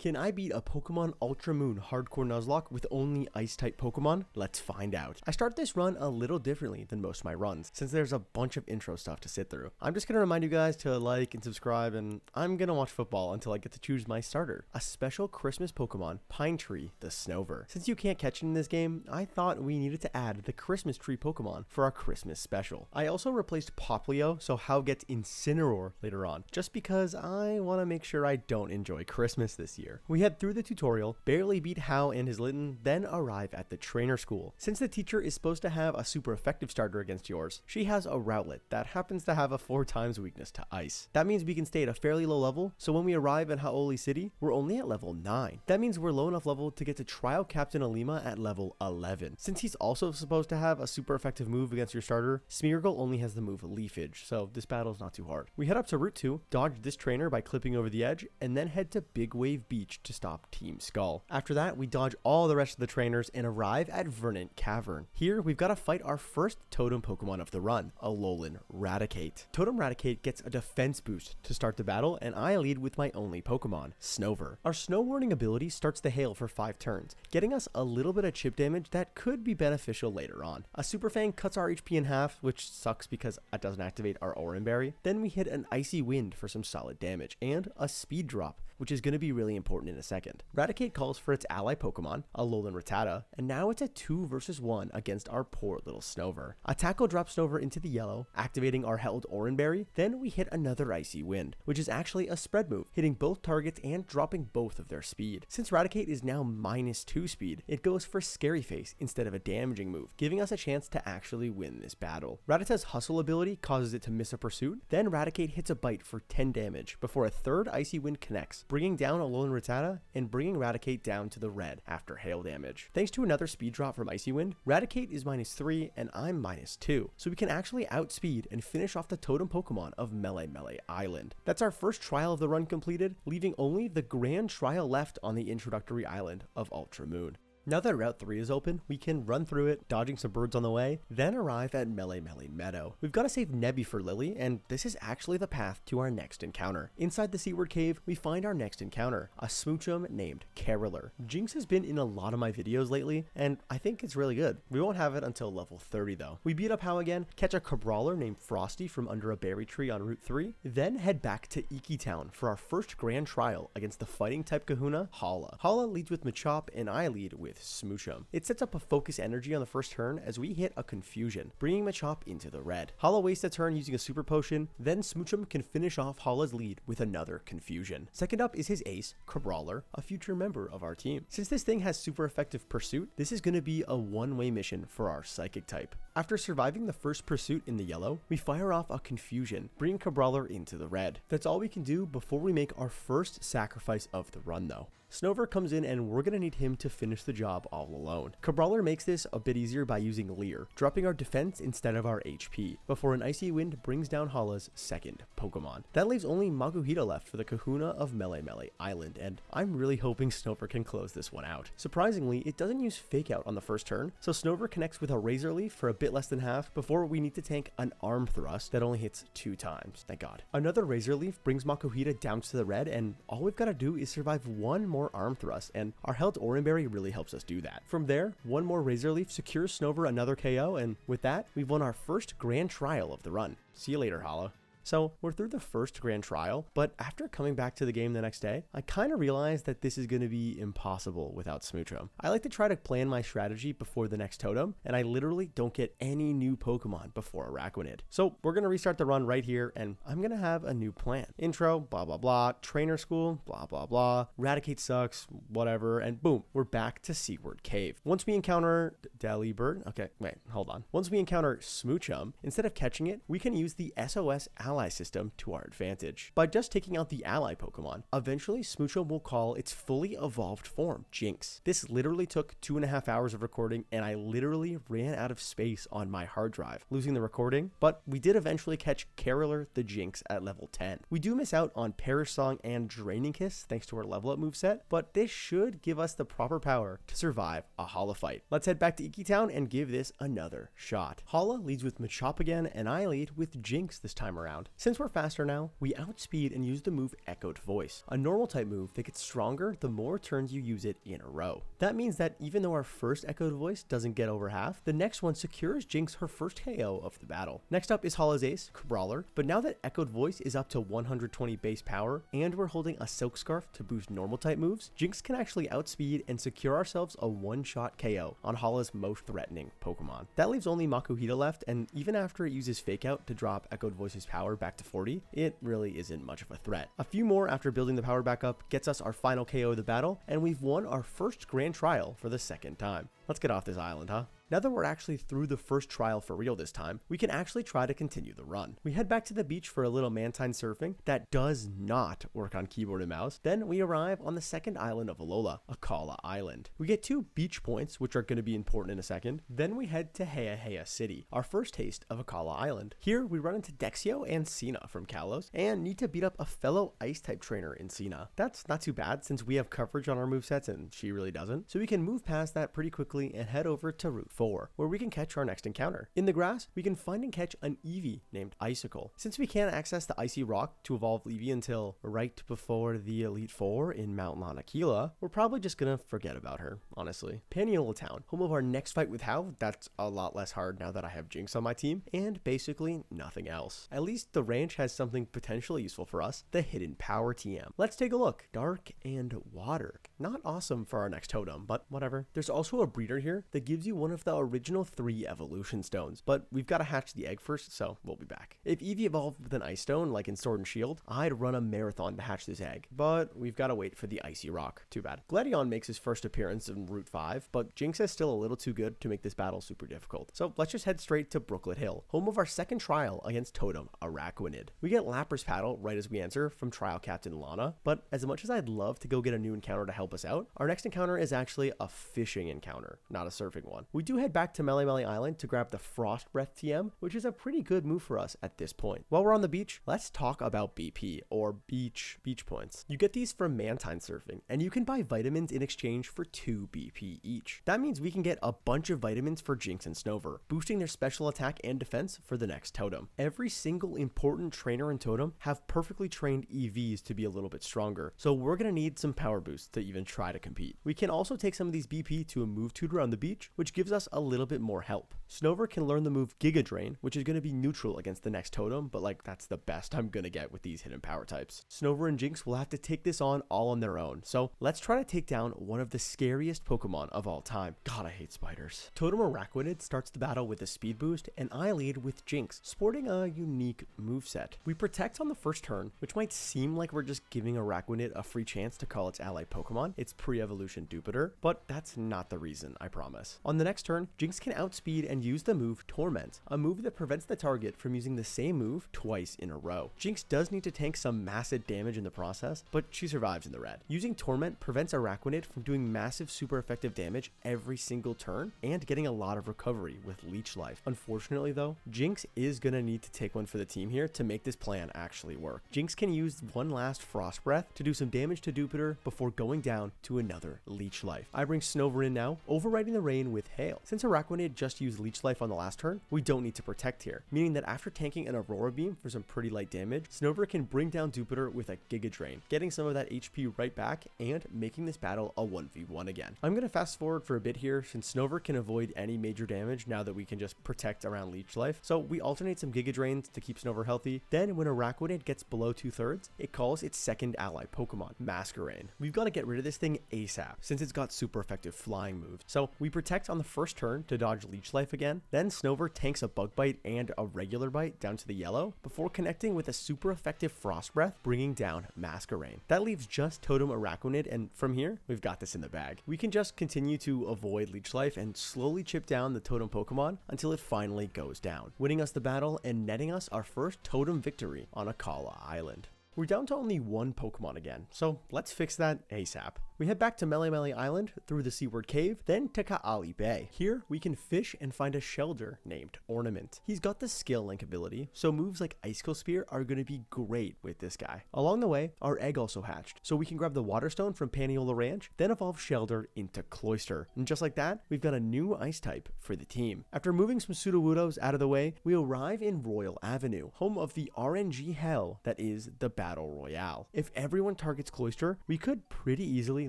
Can I beat a Pokemon Ultra Moon Hardcore Nuzlocke with only Ice-type Pokemon? Let's find out. I start this run a little differently than most of my runs, since there's a bunch of intro stuff to sit through. I'm just going to remind you guys to like and subscribe, and I'm going to watch football until I get to choose my starter. A special Christmas Pokemon, Pine Tree, the Snover. Since you can't catch it in this game, I thought we needed to add the Christmas Tree Pokemon for our Christmas special. I also replaced Poplio, so How gets Incineroar later on, just because I want to make sure I don't enjoy Christmas this year. We head through the tutorial, barely beat How and his Litten, then arrive at the trainer school. Since the teacher is supposed to have a super effective starter against yours, she has a Routlet that happens to have a 4x weakness to ice. That means we can stay at a fairly low level, so when we arrive in Hau'oli City, we're only at level 9. That means we're low enough level to get to trial Captain Alima at level 11. Since he's also supposed to have a super effective move against your starter, Smeargle only has the move Leafage, so this battle's not too hard. We head up to Route 2, dodge this trainer by clipping over the edge, and then head to Big Wave Beach to stop Team Skull. After that, we dodge all the rest of the trainers and arrive at Verdant Cavern. Here, we've got to fight our first Totem Pokemon of the run, Alolan Raticate. Totem Raticate gets a defense boost to start the battle, and I lead with my only Pokemon, Snover. Our Snow Warning ability starts the hail for 5 turns, getting us a little bit of chip damage that could be beneficial later on. A Super Fang cuts our HP in half, which sucks because it doesn't activate our Oran Berry. Then we hit an Icy Wind for some solid damage, and a Speed Drop, which is going to be really important in a second. Raticate calls for its ally Pokemon, Alolan Rattata, and now it's a 2 versus 1 against our poor little Snover. A Tackle drops Snover into the yellow, activating our held Oran Berry, then we hit another Icy Wind, which is actually a spread move, hitting both targets and dropping both of their speed. Since Raticate is now -2 speed, it goes for Scary Face instead of a damaging move, giving us a chance to actually win this battle. Rattata's Hustle ability causes it to miss a pursuit, then Raticate hits a bite for 10 damage before a third Icy Wind connects, bringing down Alolan Rattata and bringing Raticate down to the red after hail damage. Thanks to another speed drop from Icy Wind, Raticate is -3 and I'm -2, so we can actually outspeed and finish off the Totem Pokemon of Melee Island. That's our first trial of the run completed, leaving only the grand trial left on the introductory island of Ultra Moon. Now that Route 3 is open, we can run through it, dodging some birds on the way, then arrive at Melee Meadow. We've got to save Nebby for Lily, and this is actually the path to our next encounter. Inside the Seaward Cave, we find our next encounter, a Smoochum named Caroler. Jinx has been in a lot of my videos lately, and I think it's really good. We won't have it until level 30 though. We beat up How again, catch a Cabrawler named Frosty from under a berry tree on Route 3, then head back to Iki Town for our first grand trial against the fighting type Kahuna, Hala. Hala leads with Machop, and I lead with Smoochum. It sets up a focus energy on the first turn as we hit a Confusion, bringing Machop into the red. Hala wastes a turn using a super potion, then Smoochum can finish off Hala's lead with another Confusion. Second up is his ace, Cabrawler, a future member of our team. Since this thing has super effective pursuit, this is going to be a one-way mission for our psychic type. After surviving the first pursuit in the yellow, we fire off a Confusion, bringing Cabrawler into the red. That's all we can do before we make our first sacrifice of the run though. Snover comes in and we're going to need him to finish the job all alone. Cabrawler makes this a bit easier by using Leer, dropping our defense instead of our HP, before an Icy Wind brings down Hala's second Pokemon. That leaves only Makuhita left for the Kahuna of Melee Island, and I'm really hoping Snover can close this one out. Surprisingly, it doesn't use Fake Out on the first turn, so Snover connects with a Razor Leaf for a bit less than half before we need to tank an Arm Thrust that only hits 2 times, thank god. Another Razor Leaf brings Makuhita down to the red, and all we've got to do is survive one more Arm Thrust, and our held Oran Berry really helps us do that. From there, one more Razor Leaf secures Snover another KO, and with that, we've won our first grand trial of the run. See you later, Hala. So we're through the first grand trial, but after coming back to the game the next day, I kind of realized that this is going to be impossible without Smoochum. I like to try to plan my strategy before the next totem, and I literally don't get any new Pokemon before Araquanid. So we're going to restart the run right here, and I'm going to have a new plan. Intro, blah blah blah, trainer school, blah blah blah, Raticate sucks, whatever, and boom, we're back to Seaward Cave. Once we encounter Delibird, okay, wait, hold on. Once we encounter Smoochum, instead of catching it, we can use the SOS ally system to our advantage. By just taking out the ally Pokemon, eventually Smoochum will call its fully evolved form, Jinx. This literally took 2.5 hours of recording, and I literally ran out of space on my hard drive, losing the recording, but we did eventually catch Caroler the Jinx at level 10. We do miss out on Perish Song and Draining Kiss thanks to our level up moveset, but this should give us the proper power to survive a Hala fight. Let's head back to Iki Town and give this another shot. Hala leads with Machop again, and I lead with Jinx this time around. around. Since we're faster now, we outspeed and use the move Echoed Voice, a normal type move that gets stronger the more turns you use it in a row. That means that even though our first Echoed Voice doesn't get over half, the next one secures Jinx her first KO of the battle. Next up is Hala's Ace, Brawler, but now that Echoed Voice is up to 120 base power and we're holding a Silk Scarf to boost normal type moves, Jinx can actually outspeed and secure ourselves a one-shot KO on Hala's most threatening Pokemon. That leaves only Makuhita left, and even after it uses Fake Out to drop Echoed Voice's power back to 40, it really isn't much of a threat. A few more after building the power back up gets us our final KO of the battle, and we've won our first grand trial for the second time. Let's get off this island, huh? Now that we're actually through the first trial for real this time, we can actually try to continue the run. We head back to the beach for a little mantine surfing that does not work on keyboard and mouse. Then we arrive on the second island of Ula'ula, Akala Island. We get 2 beach points, which are going to be important in a second. Then we head to Heya City, our first taste of Akala Island. Here we run into Dexio and Sina from Kalos and need to beat up a fellow ice type trainer in Sina. That's not too bad since we have coverage on our movesets and she really doesn't. So we can move past that pretty quickly and head over to Route 4, where we can catch our next encounter. In the grass, we can find and catch an Eevee named Icicle. Since we can't access the Icy Rock to evolve Eevee until right before the Elite Four in Mount Lanakila, we're probably just gonna forget about her, honestly. Paniola Town, home of our next fight with Hau, that's a lot less hard now that I have Jinx on my team, and basically nothing else. At least the ranch has something potentially useful for us, the Hidden Power TM. Let's take a look. Dark and Water. Not awesome for our next totem, but whatever. There's also a breeder here that gives you one of the original 3 evolution stones, but we've got to hatch the egg first, so we'll be back. If Eevee evolved with an ice stone like in Sword and Shield, I'd run a marathon to hatch this egg, but we've got to wait for the Icy Rock. Too bad. Gladion makes his first appearance in Route 5, but Jinx is still a little too good to make this battle super difficult. So let's just head straight to Brooklet Hill, home of our second trial against Totem, Araquanid. We get Lapras Paddle right as we answer from Trial Captain Lana, but as much as I'd love to go get a new encounter to help us out, our next encounter is actually a fishing encounter, not a surfing one. We do head back to Melee Island to grab the Frost Breath TM, which is a pretty good move for us at this point. While we're on the beach, let's talk about BP, or beach points. You get these from mantine surfing, and you can buy vitamins in exchange for 2 BP each. That means we can get a bunch of vitamins for Jinx and Snover, boosting their special attack and defense for the next totem. Every single important trainer and totem have perfectly trained EVs to be a little bit stronger, so we're gonna need some power boosts to even try to compete. We can also take some of these BP to a move tutor on the beach, which gives us a little bit more help. Snover can learn the move Giga Drain, which is going to be neutral against the next totem, but like that's the best I'm going to get with these hidden power types. Snover and Jinx will have to take this on all on their own, so let's try to take down one of the scariest Pokemon of all time. God, I hate spiders. Totem Araquanid starts the battle with a speed boost, and I lead with Jinx, sporting a unique moveset. We protect on the first turn, which might seem like we're just giving Araquanid a free chance to call its ally Pokemon, its pre-evolution Jupiter, but that's not the reason, I promise. On the next turn, Jinx can outspeed and use the move Torment, a move that prevents the target from using the same move twice in a row. Jinx does need to tank some massive damage in the process, but she survives in the red. Using Torment prevents Araquanid from doing massive super effective damage every single turn and getting a lot of recovery with Leech Life. Unfortunately though, Jinx is gonna need to take one for the team here to make this plan actually work. Jinx can use one last Frost Breath to do some damage to Jupiter before going down to another Leech Life. I bring Snover in now, overriding the rain with Hail. Since Araquanid just used Leech Life on the last turn, we don't need to protect here, meaning that after tanking an Aurora Beam for some pretty light damage, Snover can bring down Jupiter with a Giga Drain, getting some of that HP right back and making this battle a 1v1 again. I'm gonna fast forward for a bit here since Snover can avoid any major damage now that we can just protect around Leech Life, so we alternate some Giga Drains to keep Snover healthy. Then when Araquanid gets below 2/3, it calls its second ally Pokemon, Masquerain. We've got to get rid of this thing ASAP since it's got super effective flying moves, so we protect on the first turn to dodge Leech Life again. Then Snover tanks a Bug Bite and a regular bite down to the yellow before connecting with a super effective Frost Breath, bringing down Masquerain. That leaves just Totem Araquanid, and from here, we've got this in the bag. We can just continue to avoid Leech Life and slowly chip down the Totem Pokemon until it finally goes down, winning us the battle and netting us our first Totem victory on Akala Island. We're down to only one Pokemon again, so let's fix that ASAP. We head back to Melee Island through the Seaward Cave, then to Kahili Bay. Here, we can fish and find a shelter named Ornament. He's got the skill link ability, so moves like Icicle Spear are going to be great with this guy. Along the way, our egg also hatched, so we can grab the Waterstone from Paniola Ranch, then evolve Shelter into Cloyster. And just like that, we've got a new ice type for the team. After moving some Sudowoodos out of the way, we arrive in Royal Avenue, home of the RNG hell that is the Battle Royale. If everyone targets Cloyster, we could pretty easily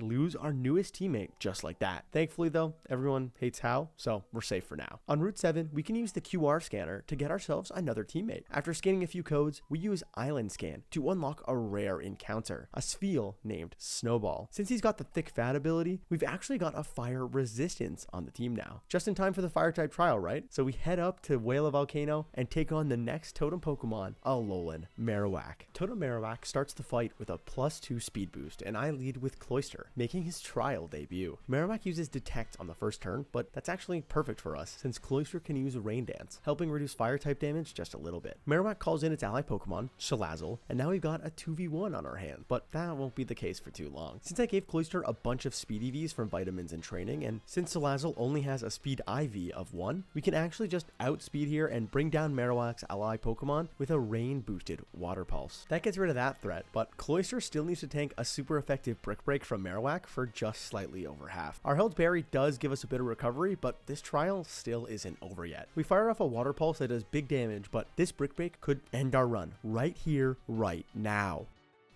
lose our newest teammate just like that. Thankfully though, everyone hates Hal, so we're safe for now. On Route 7, we can use the QR scanner to get ourselves another teammate. After scanning a few codes, we use Island Scan to unlock a rare encounter, a Spheal named Snowball. Since he's got the thick fat ability, we've actually got a fire resistance on the team now. Just in time for the fire type trial, right? So we head up to Whale Volcano and take on the next totem Pokemon, Alolan Marowak. Totem Marowak starts the fight with a +2 speed boost, and I lead with Cloyster, making his trial debut. Marowak uses Detect on the first turn, but that's actually perfect for us since Cloyster can use Rain Dance, helping reduce fire type damage just a little bit. Marowak calls in its ally Pokemon, Salazzle, and now we've got a 2v1 on our hand, but that won't be the case for too long. Since I gave Cloyster a bunch of speed EVs from vitamins and training, and since Salazzle only has a speed IV of 1, we can actually just outspeed here and bring down Marowak's ally Pokemon with a rain boosted Water Pulse. That gets rid of that threat, but Cloyster still needs to tank a super effective Brick Break from Marowak for just slightly over half. Our held berry does give us a bit of recovery, but this trial still isn't over yet. We fire off a Water Pulse that does big damage, but this Brick Break could end our run right here, right now.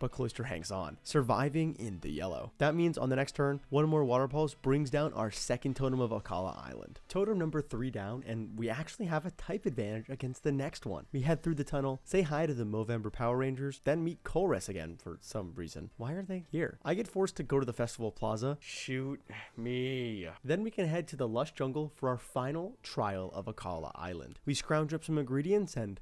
But Cloyster hangs on, surviving in the yellow. That means on the next turn, one more Water Pulse brings down our second totem of Akala Island. Totem number 3 down, and we actually have a type advantage against the next one. We head through the tunnel, say hi to the Movember Power Rangers, then meet Colress again for some reason. Why are they here? I get forced to go to the Festival Plaza. Shoot me. Then we can head to the Lush Jungle for our final trial of Akala Island. We scrounge up some ingredients and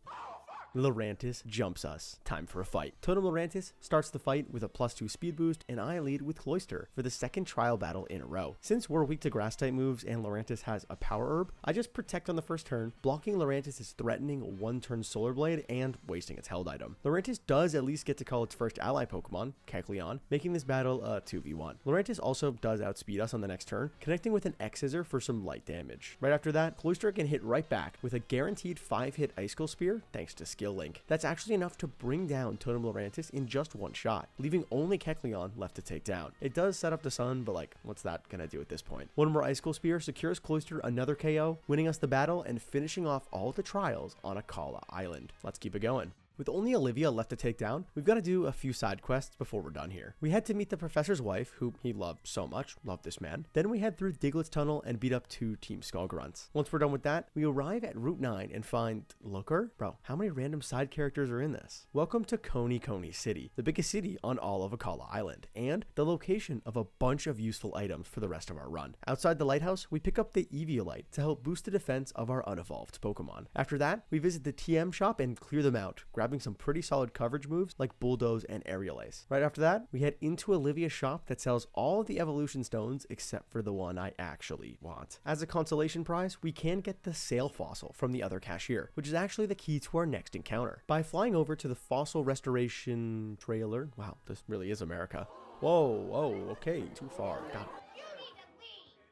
Lurantis jumps us. Time for a fight. Totem Lurantis starts the fight with a +2 speed boost, and I lead with Cloyster for the second trial battle in a row. Since we're weak to grass type moves and Lurantis has a power herb, I just protect on the first turn, blocking Lurantis is threatening 1-turn Solar Blade and wasting its held item. Lurantis does at least get to call its first ally Pokemon, Kecleon, making this battle a 2v1. Lurantis also does outspeed us on the next turn, connecting with an X-Scissor for some light damage. Right after that, Cloyster can hit right back with a guaranteed 5-hit Icicle Spear thanks to Skill Link. That's actually enough to bring down Totem Lurantis in just one shot, leaving only Kecleon left to take down. It does set up the sun, but like, what's that gonna do at this point? One more Icicle Spear secures Cloyster another KO, winning us the battle and finishing off all the trials on Akala Island. Let's keep it going. With only Olivia left to take down, we've got to do a few side quests before we're done here. We head to meet the professor's wife, who he loved so much, loved this man. Then we head through Diglett's tunnel and beat up 2 Team Skullgrunts. Once we're done with that, we arrive at Route 9 and find Looker? Bro, how many random side characters are in this? Welcome to Coney City, the biggest city on all of Akala Island, and the location of a bunch of useful items for the rest of our run. Outside the lighthouse, we pick up the Eviolite to help boost the defense of our unevolved Pokemon. After that, we visit the TM shop and clear them out, grabbing some pretty solid coverage moves like Bulldoze and Aerial Ace. Right after that, we head into Olivia's shop that sells all of the evolution stones except for the one I actually want. As a consolation prize, we can get the Sail Fossil from the other cashier, which is actually the key to our next encounter. By flying over to the Fossil Restoration Trailer, wow, this really is America. Whoa, okay, too far.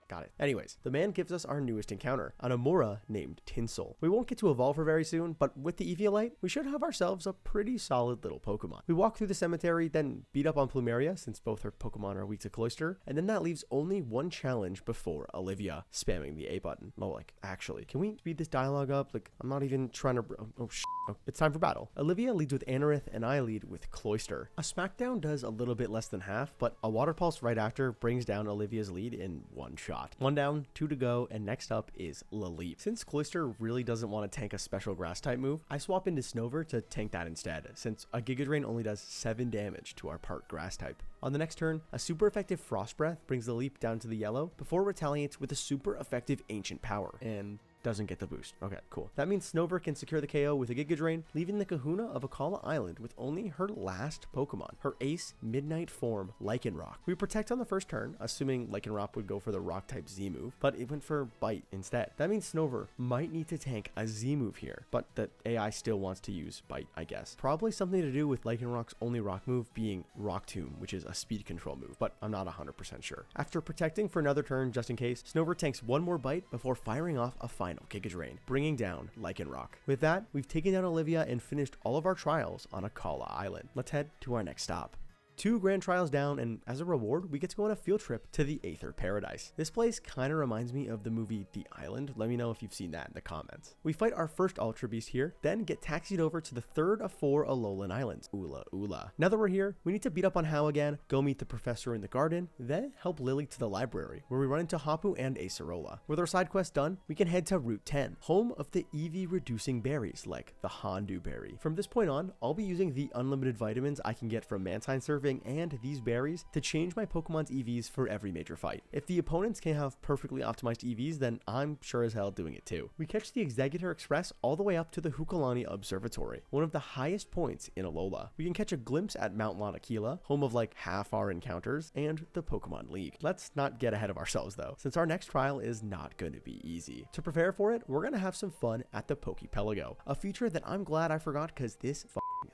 Got it. Anyways, the man gives us our newest encounter, an Amora named Tinsel. We won't get to evolve her very soon, but with the Eviolite, we should have ourselves a pretty solid little Pokemon. We walk through the cemetery, then beat up on Plumeria, since both her Pokemon are weak to Cloyster, and then that leaves only one challenge before Olivia, spamming the A button. Oh, like, actually, can we speed this dialogue up? Like, I'm not even trying to... It's time for battle. Olivia leads with Anorith, and I lead with Cloyster. A Smackdown does a little bit less than half, but a Water Pulse right after brings down Olivia's lead in one shot. 1 down, 2 to go, and next up is Laleep. Since Cloyster really doesn't want to tank a special grass type move, I swap into Snover to tank that instead, since a Giga Drain only does 7 damage to our part grass type. On the next turn, a super effective Frost Breath brings Laleep down to the yellow before it retaliates with a super effective Ancient Power, and doesn't get the boost. Okay, cool. That means Snover can secure the KO with a Giga Drain, leaving the Kahuna of Akala Island with only her last Pokemon, her ace Midnight form, Lycanroc. We protect on the first turn, assuming Lycanroc would go for the Rock type Z move, but it went for Bite instead. That means Snover might need to tank a Z move here, but the AI still wants to use Bite, I guess. Probably something to do with Lycanroc's only rock move being Rock Tomb, which is a speed control move, but I'm not 100% sure. After protecting for another turn just in case, Snover tanks one more Bite before firing off a final Giga Drain, bringing down Lycanroc. With that, we've taken down Olivia and finished all of our trials on Akala Island. Let's head to our next stop. 2 grand trials down, and as a reward, we get to go on a field trip to the Aether Paradise. This place kind of reminds me of the movie The Island. Let me know if you've seen that in the comments. We fight our first Ultra Beast here, then get taxied over to the third of 4 Alolan Islands, Ula'ula. Now that we're here, we need to beat up on Hau again, go meet the professor in the garden, then help Lily to the library, where we run into Hapu and Acerola. With our side quest done, we can head to Route 10, home of the EV reducing berries like the Hondu berry. From this point on, I'll be using the unlimited vitamins I can get from Mantine Survey and these berries to change my Pokemon's EVs for every major fight. If the opponents can have perfectly optimized EVs, then I'm sure as hell doing it too. We catch the Executor Express all the way up to the Hukalani Observatory, one of the highest points in Alola. We can catch a glimpse at Mount Lanakila, home of like half our encounters, and the Pokemon League. Let's not get ahead of ourselves though, since our next trial is not going to be easy. To prepare for it, we're going to have some fun at the Pokepelago, a feature that I'm glad I forgot because this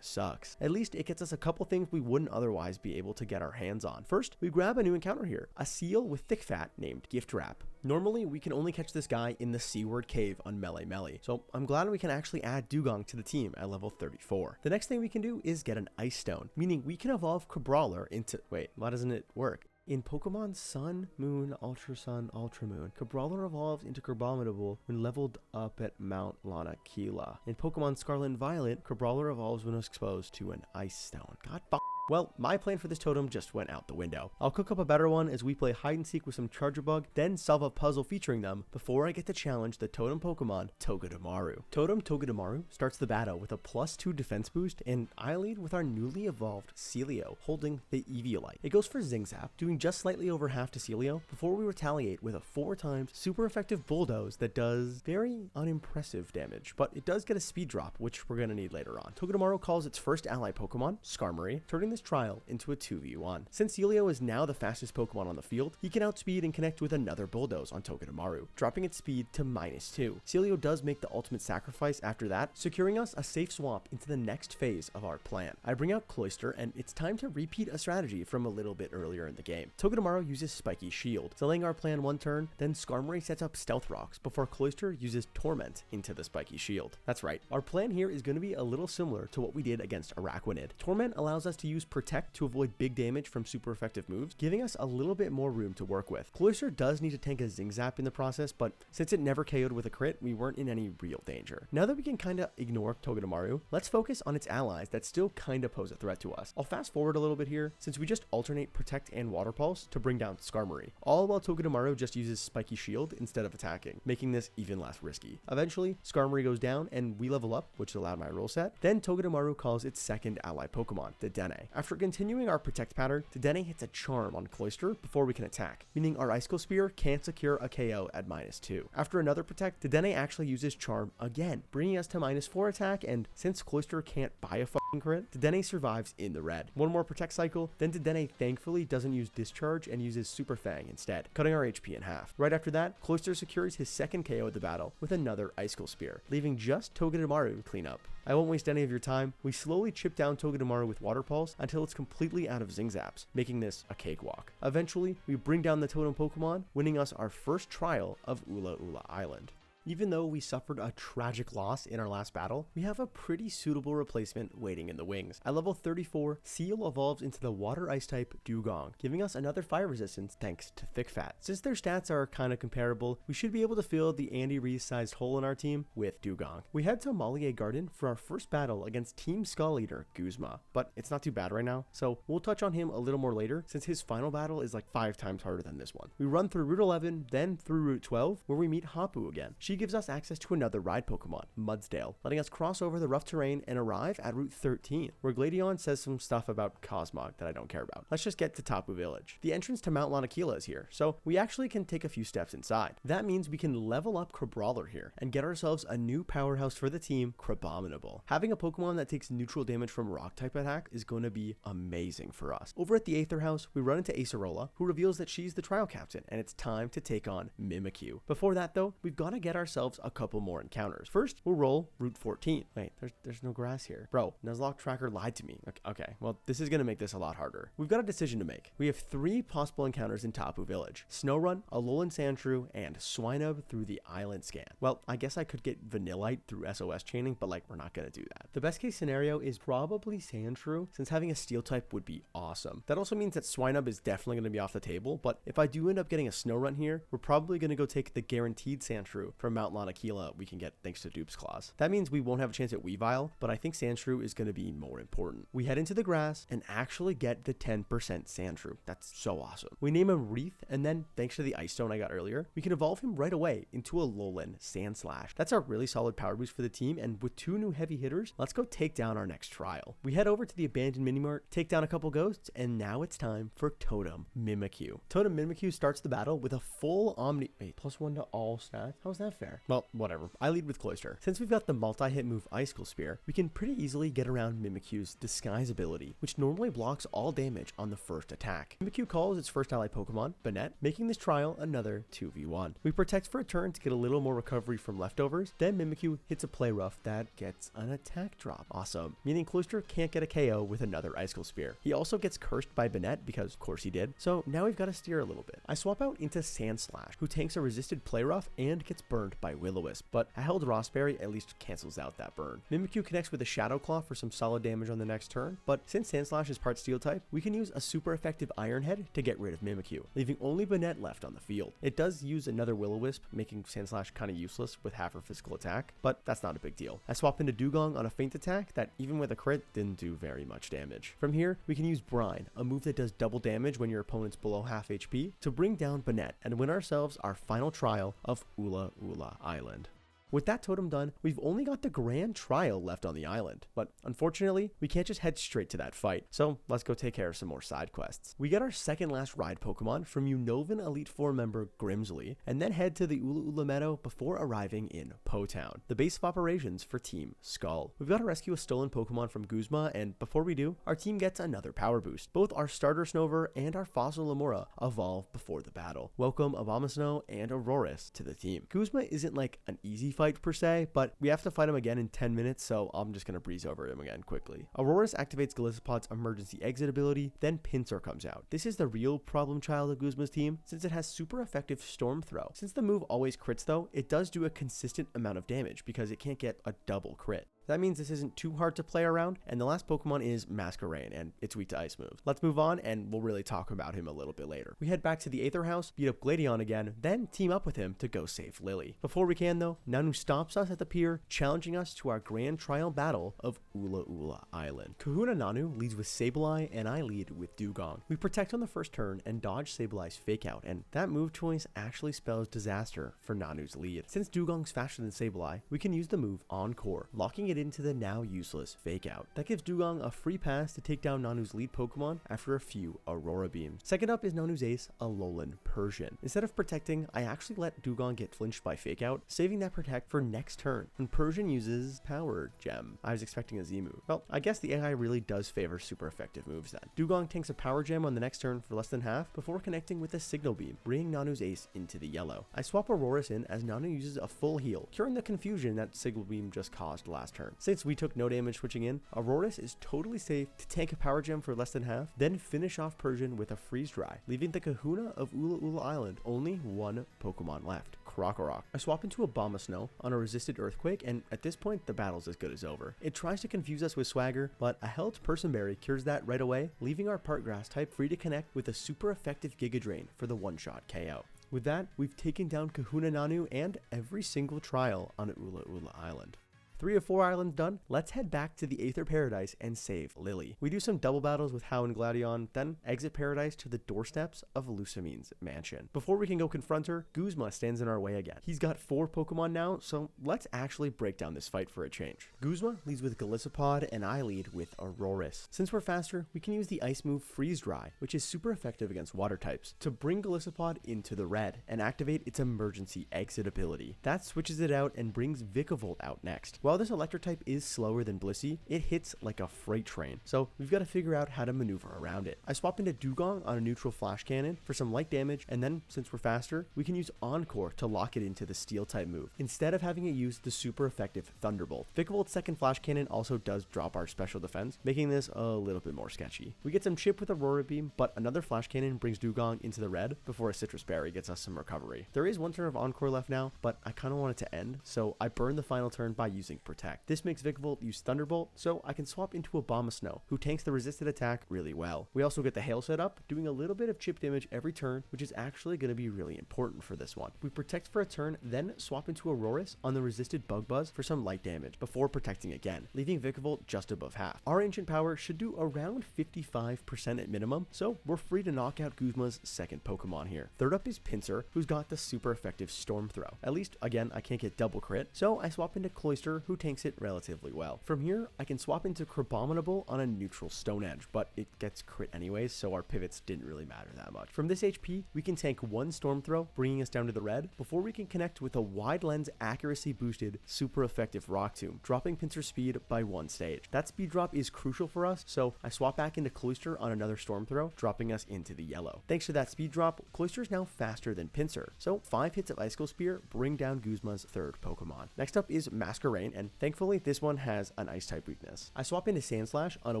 sucks. At least it gets us a couple things we wouldn't otherwise be able to get our hands on. First, we grab a new encounter here, a seal with thick fat named Gift Wrap. Normally, we can only catch this guy in the Seaward Cave on Melee, so I'm glad we can actually add Dugong to the team at level 34. The next thing we can do is get an Ice Stone, meaning we can evolve Cabrawler into... Wait, why doesn't it work? In Pokemon Sun, Moon, Ultra Sun, Ultra Moon, Cabrawler evolves into Crabominable when leveled up at Mount Lanakila. In Pokemon Scarlet and Violet, Cabrawler evolves when exposed to an Ice Stone. God f***. Well, my plan for this totem just went out the window. I'll cook up a better one as we play hide and seek with some Charjabug, then solve a puzzle featuring them before I get to challenge the totem Pokemon Togedemaru. Totem Togedemaru starts the battle with a +2 defense boost, and I lead with our newly evolved Celio holding the Eviolite. It goes for Zing Zap, doing just slightly over half to Celio before we retaliate with a 4x super effective Bulldoze that does very unimpressive damage, but it does get a speed drop, which we're going to need later on. Togedemaru calls its first ally Pokemon, Skarmory, turning this trial into a 2v1. Since Celio is now the fastest Pokemon on the field, he can outspeed and connect with another Bulldoze on Togedemaru, dropping its speed to -2. Celio does make the ultimate sacrifice after that, securing us a safe swap into the next phase of our plan. I bring out Cloyster, and it's time to repeat a strategy from a little bit earlier in the game. Togedemaru uses Spiky Shield, delaying our plan one turn, then Skarmory sets up Stealth Rocks before Cloyster uses Torment into the Spiky Shield. That's right, our plan here is going to be a little similar to what we did against Araquanid. Torment allows us to use Protect to avoid big damage from super effective moves, giving us a little bit more room to work with. Cloyster does need to tank a Zing Zap in the process, but since it never KO'd with a crit, we weren't in any real danger. Now that we can kinda ignore Togedemaru, let's focus on its allies that still kinda pose a threat to us. I'll fast forward a little bit here, since we just alternate Protect and Water Pulse to bring down Skarmory, all while Togedemaru just uses Spiky Shield instead of attacking, making this even less risky. Eventually, Skarmory goes down and we level up, which allowed my Ruleset. Then Togedemaru calls its second ally Pokemon, Dedenne. After continuing our Protect pattern, Dedenne hits a Charm on Cloyster before we can attack, meaning our Icicle Spear can't secure a KO at -2. After another Protect, Dedenne actually uses Charm again, bringing us to -4 attack, and since Cloyster can't buy a fucking crit, Dedenne survives in the red. One more Protect cycle, then Dedenne thankfully doesn't use Discharge and uses Super Fang instead, cutting our HP in half. Right after that, Cloyster secures his second KO of the battle with another Icicle Spear, leaving just Togedemaru to clean up. I won't waste any of your time. We slowly chip down Togedemaru with Water Pulse until it's completely out of Zing Zaps, making this a cakewalk. Eventually, we bring down the totem Pokemon, winning us our first trial of Ula'ula Island. Even though we suffered a tragic loss in our last battle, we have a pretty suitable replacement waiting in the wings. At level 34, Seal evolves into the Water Ice type Dugong, giving us another fire resistance thanks to Thick Fat. Since their stats are kinda comparable, we should be able to fill the Andy Reese sized hole in our team with Dugong. We head to Molayne Garden for our first battle against Team Skull Eater Guzma, but it's not too bad right now, so we'll touch on him a little more later since his final battle is like 5 times harder than this one. We run through Route 11, then through Route 12, where we meet Hapu again. She She gives us access to another ride Pokemon, Mudsdale, letting us cross over the rough terrain and arrive at Route 13, where Gladion says some stuff about Cosmog that I don't care about. Let's just get to Tapu Village. The entrance to Mount Lanakila is here, so we actually can take a few steps inside. That means we can level up Crabrawler here and get ourselves a new powerhouse for the team, Crabominable. Having a Pokemon that takes neutral damage from rock type attack is going to be amazing for us. Over at the Aether house, we run into Acerola, who reveals that she's the trial captain and it's time to take on Mimikyu. Before that though, we've got to get ourselves a couple more encounters. First, we'll roll Route 14. Wait, there's no grass here. Bro, Nuzlocke tracker lied to me. Okay, well, this is going to make this a lot harder. We've got a decision to make. We have 3 possible encounters in Tapu Village: Snow-Run, Alolan Sandshrew, and Swinub through the Island Scan. Well, I guess I could get Vanillite through SOS chaining, but like, we're not going to do that. The best case scenario is probably Sandshrew, since having a steel type would be awesome. That also means that Swinub is definitely going to be off the table, but if I do end up getting a Snow-Run here, we're probably going to go take the guaranteed Sandshrew from Mount Lanakila we can get thanks to Dupe's Claws. That means we won't have a chance at Weavile, but I think Sandshrew is going to be more important. We head into the grass and actually get the 10% Sandshrew. That's so awesome. We name him Wreath, and then thanks to the Ice Stone I got earlier, we can evolve him right away into a Alolan Sandslash. That's a really solid power boost for the team, and with 2 new heavy hitters, let's go take down our next trial. We head over to the abandoned Minimart, take down a couple ghosts, and now it's time for Totem Mimikyu. Totem Mimikyu starts the battle with a full Omni... Wait, +1 to all stats? How's that fair? Well, whatever. I lead with Cloyster. Since we've got the multi-hit move Icicle Spear, we can pretty easily get around Mimikyu's Disguise ability, which normally blocks all damage on the first attack. Mimikyu calls its first ally Pokemon, Banette, making this trial another 2v1. We protect for a turn to get a little more recovery from leftovers, then Mimikyu hits a Play Rough that gets an attack drop. Awesome. Meaning Cloyster can't get a KO with another Icicle Spear. He also gets cursed by Banette because of course he did, so now we've got to steer a little bit. I swap out into Sandslash, who tanks a resisted Play Rough and gets burned by Will-O-Wisp, but a held Rossberry at least cancels out that burn. Mimikyu connects with a Shadow Claw for some solid damage on the next turn, but since Sandslash is part Steel type, we can use a super effective Iron Head to get rid of Mimikyu, leaving only Banette left on the field. It does use another Will-O-Wisp, making Sandslash kind of useless with half her physical attack, but that's not a big deal. I swap into Dugong on a feint attack that, even with a crit, didn't do very much damage. From here, we can use Brine, a move that does double damage when your opponent's below half HP, to bring down Banette and win ourselves our final trial of Ula'ula Island. With that totem done, we've only got the grand trial left on the island, but unfortunately, we can't just head straight to that fight, so let's go take care of some more side quests. We get our second last ride Pokemon from Unnovan Elite Four member Grimsley, and then head to the Ula'ula Meadow before arriving in Po-Town, the base of operations for Team Skull. We've got to rescue a stolen Pokemon from Guzma, and before we do, our team gets another power boost. Both our starter Snover and our fossil Lamora evolve before the battle. Welcome Abomasnow and Aurorus to the team. Guzma isn't like an easy fight per se, but we have to fight him again in 10 minutes, so I'm just gonna breeze over him again quickly. Aurorus activates Golisopod's emergency exit ability, then Pinsir comes out. This is the real problem child of Guzma's team, since it has super effective Storm Throw. Since the move always crits though, it does do a consistent amount of damage because it can't get a double crit. That means this isn't too hard to play around, and the last Pokemon is Masquerain, and it's weak to ice moves. Let's move on, and we'll really talk about him a little bit later. We head back to the Aether house, beat up Gladion again, then team up with him to go save Lily. Before we can though, Nanu stops us at the pier, challenging us to our grand trial battle of Ula'ula Island. Kahuna Nanu leads with Sableye, and I lead with Dugong. We protect on the first turn and dodge Sableye's Fake Out, and that move choice actually spells disaster for Nanu's lead. Since Dugong's faster than Sableye, we can use the move Encore, locking it into the now useless Fake Out. That gives Dugong a free pass to take down Nanu's lead Pokemon after a few Aurora Beams. Second up is Nanu's ace, Alolan Persian. Instead of protecting, I actually let Dugong get flinched by Fake Out, saving that protect for next turn, when Persian uses Power Gem. I was expecting a Z move. Well, I guess the AI really does favor super effective moves then. Dugong tanks a Power Gem on the next turn for less than half before connecting with a Signal Beam, bringing Nanu's ace into the yellow. I swap Aurorus in as Nanu uses a full heal, curing the confusion that Signal Beam just caused last turn. Since we took no damage switching in, Aurorus is totally safe to tank a Power Gem for less than half, then finish off Persian with a Freeze Dry, leaving the Kahuna of Ula'ula Island only one Pokemon left, Krokorok. I swap into Abomasnow on a resisted Earthquake, and at this point, the battle's as good as over. It tries to confuse us with Swagger, but a held Person Berry cures that right away, leaving our Part Grass type free to connect with a super effective Giga Drain for the one-shot KO. With that, we've taken down Kahuna Nanu and every single trial on Ula'ula Island. 3 of 4 islands done, let's head back to the Aether Paradise and save Lily. We do some double battles with Hau and Gladion, then exit Paradise to the doorsteps of Lucamine's mansion. Before we can go confront her, Guzma stands in our way again. He's got 4 Pokemon now, so let's actually break down this fight for a change. Guzma leads with Golisopod and I lead with Auroris. Since we're faster, we can use the ice move Freeze Dry, which is super effective against water types, to bring Golisopod into the red and activate its emergency exit ability. That switches it out and brings Vikavolt out next. While this electric type is slower than Blissey, it hits like a freight train, so we've got to figure out how to maneuver around it. I swap into Dugong on a neutral flash cannon for some light damage, and then since we're faster, we can use Encore to lock it into the steel type move, instead of having it use the super effective Thunderbolt. Vikavolt's second flash cannon also does drop our special defense, making this a little bit more sketchy. We get some chip with Aurora Beam, but another flash cannon brings Dugong into the red before a Citrus Berry gets us some recovery. There is one turn of Encore left now, but I kind of want it to end, so I burn the final turn by using Protect. This makes Vikavolt use Thunderbolt, so I can swap into Abomasnow, who tanks the resisted attack really well. We also get the Hail set up, doing a little bit of chip damage every turn, which is actually going to be really important for this one. We protect for a turn, then swap into Auroris on the resisted Bug Buzz for some light damage before protecting again, leaving Vikavolt just above half. Our Ancient Power should do around 55% at minimum, so we're free to knock out Guzma's second Pokemon here. Third up is Pinsir, who's got the super effective Storm Throw. At least, again, I can't get double crit, so I swap into Cloyster, who tanks it relatively well. From here, I can swap into Crabominable on a neutral Stone Edge, but it gets crit anyways, so our pivots didn't really matter that much. From this HP, we can tank one Storm Throw, bringing us down to the red, before we can connect with a wide lens accuracy boosted super effective Rock Tomb, dropping Pinsir's speed by 1 stage. That speed drop is crucial for us, so I swap back into Cloyster on another Storm Throw, dropping us into the yellow. Thanks to that speed drop, Cloyster is now faster than Pinsir, so 5 hits of Icicle Spear bring down Guzma's third Pokemon. Next up is Masquerain, and thankfully this one has an ice type weakness. I swap into Sandslash on a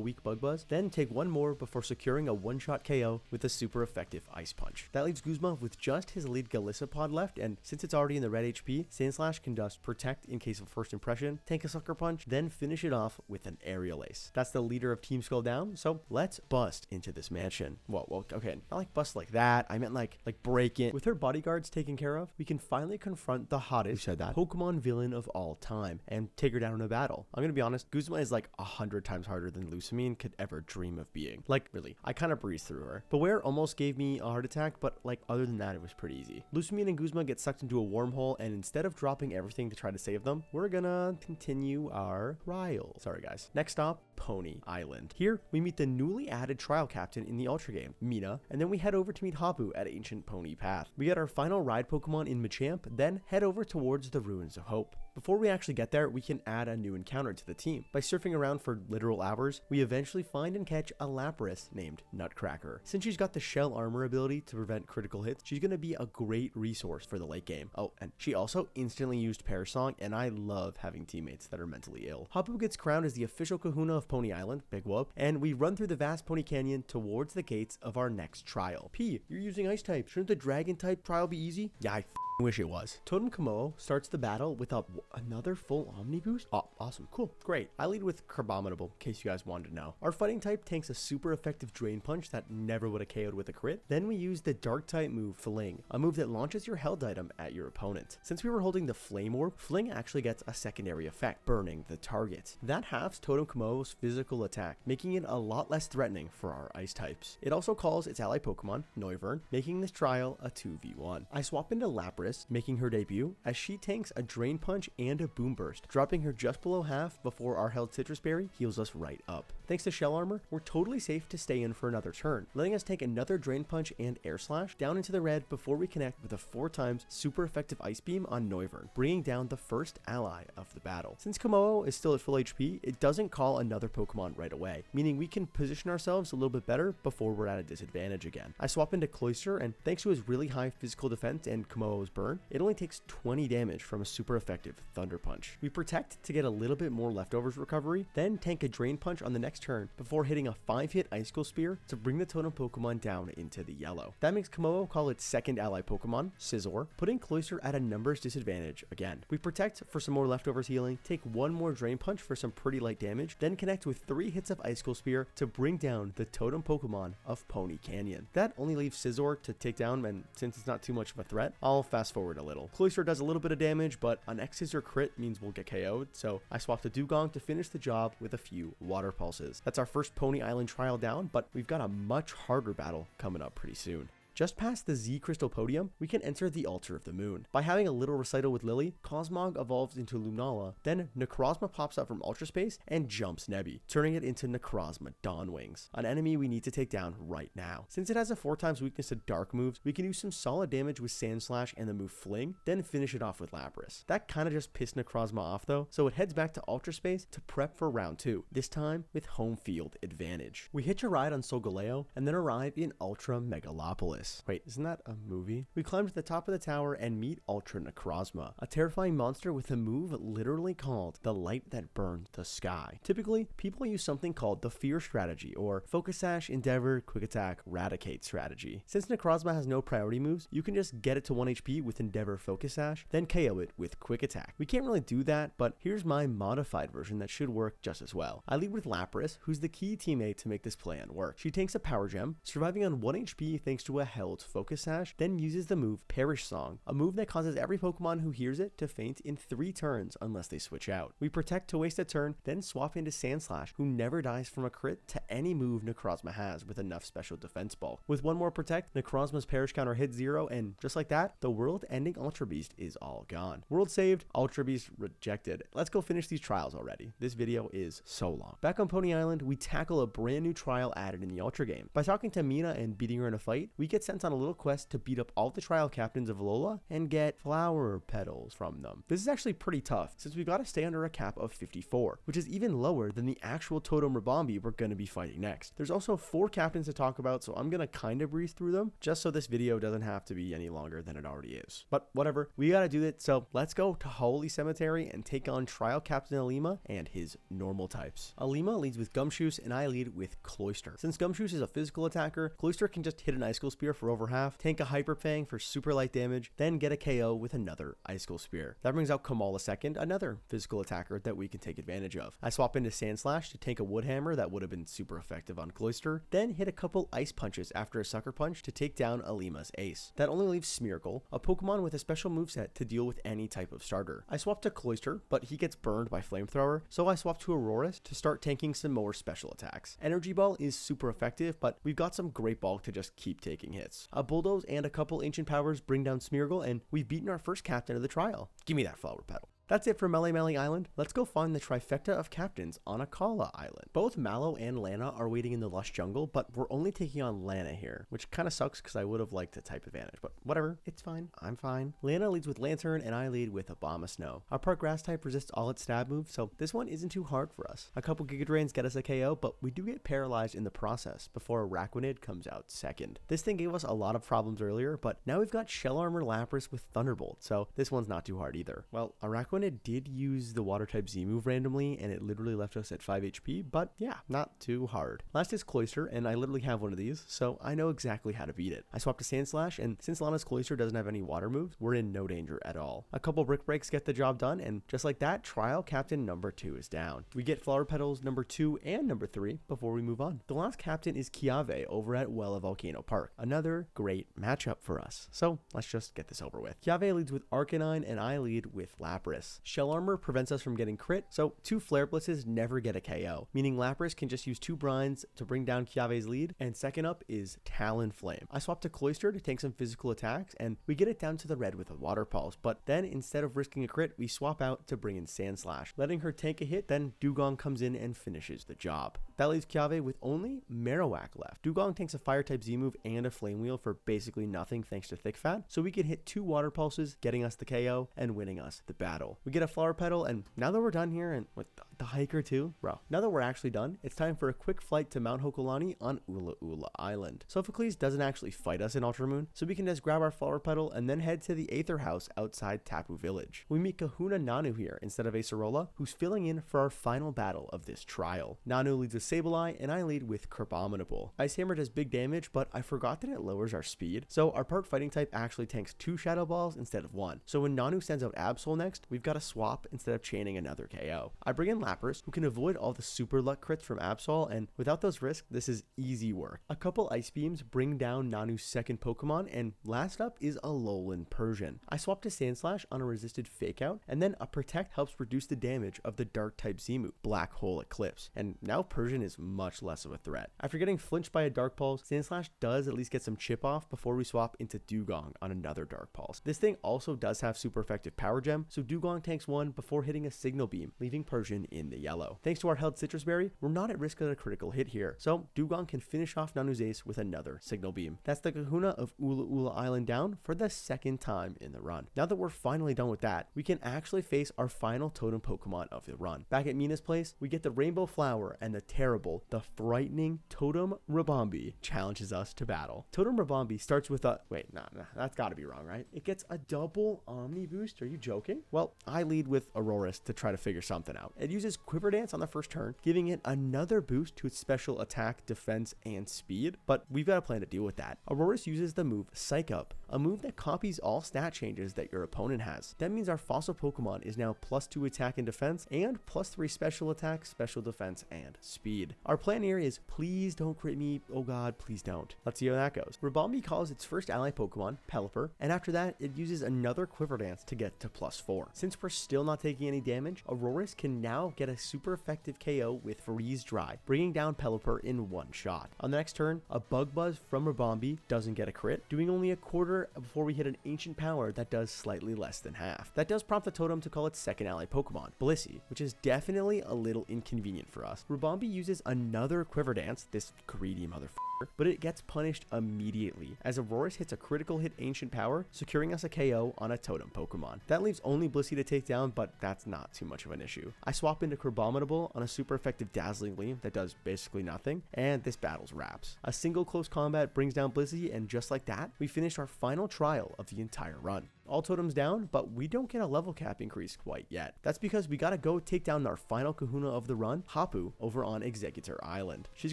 weak Bug Buzz, then take one more before securing a one-shot KO with a super effective Ice Punch. That leaves Guzma with just his lead Golisopod left, and since it's already in the red HP, Sandslash can just protect in case of first impression, tank a Sucker Punch, then finish it off with an Aerial Ace. That's the leader of Team Skull down, so let's bust into this mansion. Well, okay, not like bust like that, I meant like break in. With her bodyguards taken care of, we can finally confront the hottest Pokemon villain of all time and take her down in a battle. I'm gonna be honest, Guzma is like 100 times harder than Lucamine could ever dream of being. Like, really, I kind of breezed through her. Beware almost gave me a heart attack, but like other than that, it was pretty easy. Lucamine and Guzma get sucked into a wormhole, and instead of dropping everything to try to save them, we're gonna continue our trial. Sorry guys. Next stop, Poni Island. Here, we meet the newly added trial captain in the Ultra game, Mina, and then we head over to meet Habu at Ancient Poni Path. We get our final ride Pokemon in Machamp, then head over towards the Ruins of Hope. Before we actually get there, we can add a new encounter to the team. By surfing around for literal hours, we eventually find and catch a Lapras named Nutcracker. Since she's got the Shell Armor ability to prevent critical hits, she's going to be a great resource for the late game. Oh, and she also instantly used Parasong, and I love having teammates that are mentally ill. Habu gets crowned as the official Kahuna of Poni Island, big whoop, and we run through the vast Poni Canyon towards the gates of our next trial. P, you're using Ice type. Shouldn't the Dragon type trial be easy? Yeah, I wish it was. Totem Komodo starts the battle with another full Omni boost. Oh, awesome. Cool. Great. I lead with Crabominable, in case you guys wanted to know. Our fighting type tanks a super effective Drain Punch that never would have KO'd with a crit. Then we use the Dark type move, Fling, a move that launches your held item at your opponent. Since we were holding the Flame Orb, Fling actually gets a secondary effect, burning the target. That halves Totem Komodo's physical attack, making it a lot less threatening for our ice types. It also calls its ally Pokemon, Noivern, making this trial a 2v1. I swap into Lapras, making her debut, as she tanks a Drain Punch and a Boom Burst, dropping her just below half before our held Citrus Berry heals us right up. Thanks to Shell Armor, we're totally safe to stay in for another turn, letting us take another Drain Punch and Air Slash down into the red before we connect with a 4x super effective Ice Beam on Noivern, bringing down the first ally of the battle. Since Komodo is still at full HP, it doesn't call another Pokemon right away, meaning we can position ourselves a little bit better before we're at a disadvantage again. I swap into Cloyster, and thanks to his really high physical defense and Komodo's burn, it only takes 20 damage from a super effective Thunder Punch. We protect to get a little bit more leftovers recovery, then tank a Drain Punch on the next next turn before hitting a 5-hit Icicle Spear to bring the Totem Pokemon down into the yellow. That makes Komodo call its second ally Pokemon, Scizor, putting Cloyster at a numbers disadvantage again. We protect for some more leftovers healing, take one more Drain Punch for some pretty light damage, then connect with 3 hits of Icicle Spear to bring down the Totem Pokemon of Poni Canyon. That only leaves Scizor to take down, and since it's not too much of a threat, I'll fast forward a little. Cloyster does a little bit of damage, but an X-Scissor crit means we'll get KO'd, so I swapped to Dugong to finish the job with a few Water Pulses. That's our first Poni Island trial down, but we've got a much harder battle coming up pretty soon. Just past the Z Crystal Podium, we can enter the Altar of the Moon. By having a little recital with Lily, Cosmog evolves into Lunala, then Necrozma pops up from Ultra Space and jumps Nebby, turning it into Necrozma Dawnwings, an enemy we need to take down right now. Since it has a 4x weakness to dark moves, we can do some solid damage with Sandslash and the move Fling, then finish it off with Lapras. That kinda just pissed Necrozma off though, so it heads back to Ultra Space to prep for round 2, this time with home field advantage. We hitch a ride on Solgaleo and then arrive in Ultra Megalopolis. Wait, isn't that a movie? We climb to the top of the tower and meet Ultra Necrozma, a terrifying monster with a move literally called the Light That Burned the Sky. Typically, people use something called the Fear strategy or Focus Sash, Endeavor, Quick Attack, Raticate strategy. Since Necrozma has no priority moves, you can just get it to 1 HP with Endeavor Focus Sash, then KO it with Quick Attack. We can't really do that, but here's my modified version that should work just as well. I lead with Lapras, who's the key teammate to make this plan work. She tanks a Power Gem, surviving on 1 HP thanks to a held Focus Sash, then uses the move Perish Song, a move that causes every Pokemon who hears it to faint in 3 turns unless they switch out. We protect to waste a turn, then swap into Sandslash, who never dies from a crit to any move Necrozma has with enough special defense bulk. With one more protect, Necrozma's Perish counter hits 0, and just like that, the world-ending Ultra Beast is all gone. World saved, Ultra Beast rejected. Let's go finish these trials already. This video is so long. Back on Poni Island, we tackle a brand new trial added in the Ultra game. By talking to Mina and beating her in a fight, we get sent on a little quest to beat up all the trial captains of Ula'ula and get flower petals from them. This is actually pretty tough since we've got to stay under a cap of 54, which is even lower than the actual Totem ribombee we're going to be fighting next. There's also 4 captains to talk about, so I'm going to kind of breeze through them just so this video doesn't have to be any longer than it already is. But whatever, we got to do it, so let's go to Holy Cemetery and take on trial captain Alima and his normal types. Alima leads with Gumshoos and I lead with Cloyster. Since Gumshoos is a physical attacker, Cloyster can just hit an Icicle Spear for over half, tank a Hyper Fang for super light damage, then get a KO with another Icicle Spear. That brings out Kamala second, another physical attacker that we can take advantage of. I swap into Sandslash to tank a Wood Hammer that would have been super effective on Cloyster, then hit a couple Ice Punches after a Sucker Punch to take down Alima's ace. That only leaves Smeargle, a Pokemon with a special moveset to deal with any type of starter. I swap to Cloyster, but he gets burned by Flamethrower, so I swap to Auroras to start tanking some more special attacks. Energy Ball is super effective, but we've got some great bulk to just keep taking hits. A Bulldoze and a couple Ancient Powers bring down Smeargle, and we've beaten our first captain of the trial. Give me that Flower Petal. That's it for Melee Island. Let's go find the trifecta of captains on Akala Island. Both Mallow and Lana are waiting in the Lush jungle, but we're only taking on Lana here, which kind of sucks because I would have liked a type advantage, but whatever, it's fine. I'm fine. Lana leads with Lantern and I lead with Abomasnow. Our Park Grass type resists all its stab moves, so this one isn't too hard for us. A couple Giga Drains get us a KO, but we do get paralyzed in the process before Araquanid comes out second. This thing gave us a lot of problems earlier, but now we've got Shell Armor Lapras with Thunderbolt, so this one's not too hard either. Well, Araquanid did use the water type Z move randomly and it literally left us at 5 HP, but yeah, not too hard. Last is Cloyster, and I literally have one of these, so I know exactly how to beat it. I swap to Sandslash, and since Lana's Cloyster doesn't have any water moves, we're in no danger at all. A couple Brick Breaks get the job done, and just like that, trial captain number 2 is down. We get Flower Petals number 2 and number 3 before we move on. The last captain is Kiave over at Wella Volcano Park, another great matchup for us, so let's just get this over with. Kiave leads with Arcanine and I lead with Lapras. Shell Armor prevents us from getting crit, so 2 Flare Blitzes never get a KO, meaning Lapras can just use 2 Brines to bring down Kiave's lead, and second up is Talonflame. I swap to Cloyster to take some physical attacks, and we get it down to the red with a Water Pulse, but then instead of risking a crit, we swap out to bring in Sandslash. Letting her take a hit, then Dugong comes in and finishes the job. That leaves Kiave with only Marowak left. Dugong takes a Fire type Z move and a Flame Wheel for basically nothing thanks to Thick Fat, so we can hit 2 Water Pulses, getting us the KO and winning us the battle. We get a Flower Petal, and now that we're done here and with The hiker too? Bro, now that we're actually done, it's time for a quick flight to Mount Hokulani on Ula'ula Island. Sophocles doesn't actually fight us in Ultra Moon, so we can just grab our flower petal and then head to the Aether house outside Tapu Village. We meet Kahuna Nanu here instead of Acerola, who's filling in for our final battle of this trial. Nanu leads with Sableye, and I lead with Crabominable. Ice Hammer does big damage, but I forgot that it lowers our speed, so our part fighting type actually tanks 2 Shadow Balls instead of 1. So when Nanu sends out Absol next, we've got to swap instead of chaining another KO. I bring in Lapras, who can avoid all the super luck crits from Absol, and without those risks, this is easy work. A couple Ice Beams bring down Nanu's second Pokemon, and last up is Alolan Persian. I swap to Sandslash on a resisted Fake Out, and then a Protect helps reduce the damage of the Dark type Z-move, Black Hole Eclipse, and now Persian is much less of a threat. After getting flinched by a Dark Pulse, Sandslash does at least get some chip off before we swap into Dugong on another Dark Pulse. This thing also does have super effective Power Gem, so Dugong tanks 1 before hitting a Signal Beam, leaving Persian in the yellow. Thanks to our held Citrus Berry, we're not at risk of a critical hit here, so Dugong can finish off Nanu's ace with another Signal Beam. That's the Kahuna of Ula'ula Island down for the second time in the run. Now that we're finally done with that, we can actually face our final Totem Pokemon of the run. Back at Mina's place, we get the Rainbow Flower, and the terrible, the frightening Totem ribombee challenges us to battle. Totem ribombee starts with a... Wait, nah, that's gotta be wrong, right? It gets a double Omni boost, are you joking? Well, I lead with Auroras to try to figure something out. It uses Quiver Dance on the first turn, giving it another boost to its special attack, defense, and speed, but we've got a plan to deal with that. Auroras uses the move Psych Up, a move that copies all stat changes that your opponent has. That means our fossil Pokemon is now +2 attack and defense, and +3 special attack, special defense, and speed. Our plan here is please don't crit me, oh god, please don't. Let's see how that goes. Ribombee calls its first ally Pokemon, Pelipper, and after that, it uses another Quiver Dance to get to +4. Since we're still not taking any damage, Auroras can now get a super effective KO with Freeze Dry, bringing down Pelipper in one shot. On the next turn, a Bug Buzz from Ribombee doesn't get a crit, doing only a quarter before we hit an Ancient Power that does slightly less than half. That does prompt the Totem to call its second ally Pokemon, Blissey, which is definitely a little inconvenient for us. Ribombee uses another Quiver Dance, this greedy motherfucker, but it gets punished immediately as Auroras hits a critical hit Ancient Power, securing us a KO on a Totem Pokemon. That leaves only Blissey to take down, but that's not too much of an issue. I swap into Crabominable on a super effective Dazzling Gleam that does basically nothing, and this battle's wraps. A single close combat brings down Blissey, and just like that, we finish our final trial of the entire run. All totems down, but we don't get a level cap increase quite yet. That's because we gotta go take down our final Kahuna of the run, Hapu, over on Executor Island. She's